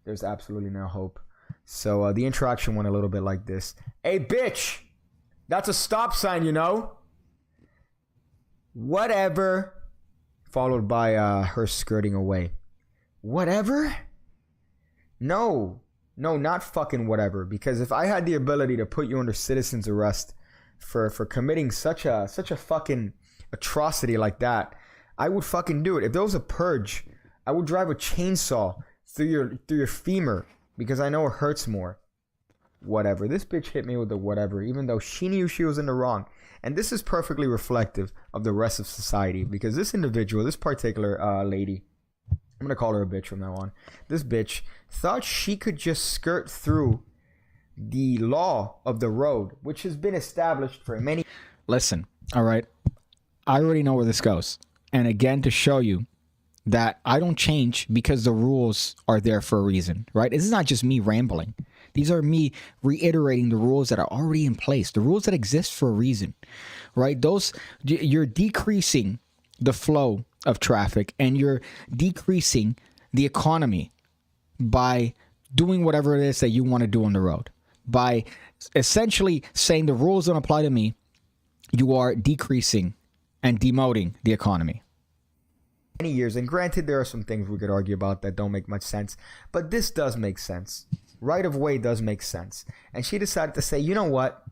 There's absolutely no hope. So the interaction went a little bit like this. Hey, bitch, that's a stop sign, Whatever. Followed by her skirting away. Whatever? No, not fucking whatever. Because if I had the ability to put you under citizen's arrest for committing such a fucking atrocity like that, I would fucking do it. If there was a purge, I would drive a chainsaw through your femur because I know it hurts more. Whatever. This bitch hit me with the whatever, even though she knew she was in the wrong. And this is perfectly reflective of the rest of society because this individual, this particular lady, I'm going to call her a bitch from now on. This bitch thought she could just skirt through the law of the road, which has been established for many... Listen, all right. I already know where this goes. And again, to show you that I don't change because the rules are there for a reason, right? This is not just me rambling. These are me reiterating the rules that are already in place, the rules that exist for a reason, right? You're decreasing the flow of traffic and you're decreasing the economy by doing whatever it is that you want to do on the road. By essentially saying the rules don't apply to me, you are decreasing and demoting the economy. Many years, and granted, there are some things we could argue about that don't make much sense, but this does make sense. Right of way does make sense. And she decided to say, you know what?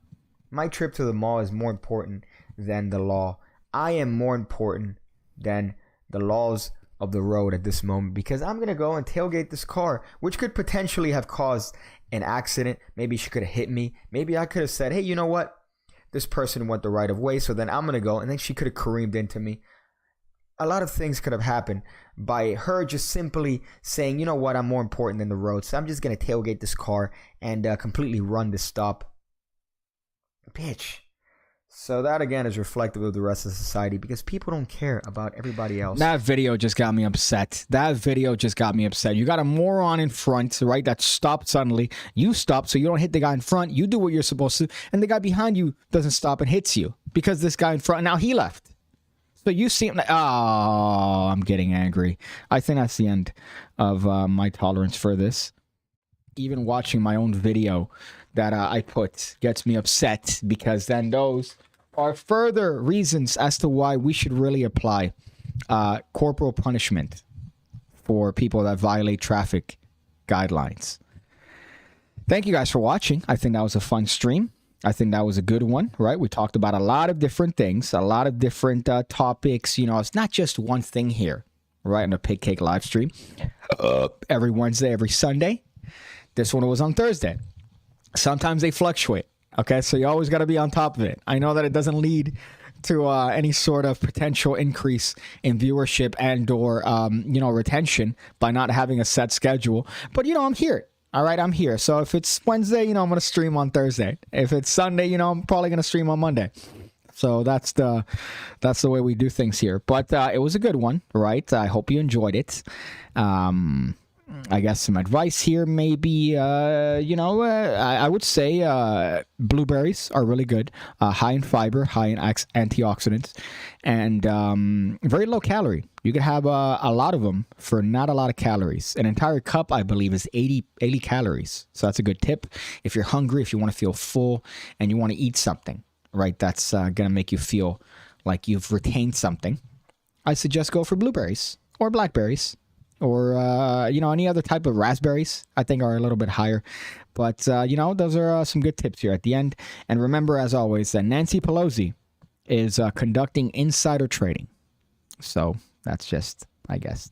My trip to the mall is more important than the law. I am more important than the laws of the road at this moment because I'm going to go and tailgate this car, which could potentially have caused an accident. Maybe she could have hit me. Maybe I could have said, hey, you know what? This person went the right of way, so then I'm going to go. And then she could have careemed into me. A lot of things could have happened by her just simply saying, you know what, I'm more important than the road, so I'm just going to tailgate this car and completely run this stop. Bitch. So that, again, is reflective of the rest of society because people don't care about everybody else. That video just got me upset. You got a moron in front, right, that stopped suddenly. You stop so you don't hit the guy in front. You do what you're supposed to, and the guy behind you doesn't stop and hits you because this guy in front, now he left. So you see him like, oh, I'm getting angry. I think that's the end of my tolerance for this. Even watching my own video that I put gets me upset because then those are further reasons as to why we should really apply corporal punishment for people that violate traffic guidelines. Thank you guys for watching. I think that was a fun stream. I think that was a good one, right? We talked about a lot of different things, a lot of different topics. It's not just one thing here, right? On the PigCake live stream every Wednesday, every Sunday. This one was on Thursday. Sometimes they fluctuate, okay? So you always got to be on top of it. I know that it doesn't lead to any sort of potential increase in viewership and or, retention by not having a set schedule. But, I'm here. All right, I'm here. So if it's Wednesday, I'm going to stream on Thursday. If it's Sunday, I'm probably going to stream on Monday. So that's the way we do things here. But it was a good one, right? I hope you enjoyed it. I guess some advice here, maybe, I would say blueberries are really good, high in fiber, high in antioxidants, and very low calorie. You can have a lot of them for not a lot of calories. An entire cup, I believe, is 80 calories. So that's a good tip. If you're hungry, if you want to feel full and you want to eat something, right, that's going to make you feel like you've retained something, I suggest go for blueberries or blackberries. Or, any other type of raspberries, I think, are a little bit higher. But, those are some good tips here at the end. And remember, as always, that Nancy Pelosi is conducting insider trading. So that's just, I guess,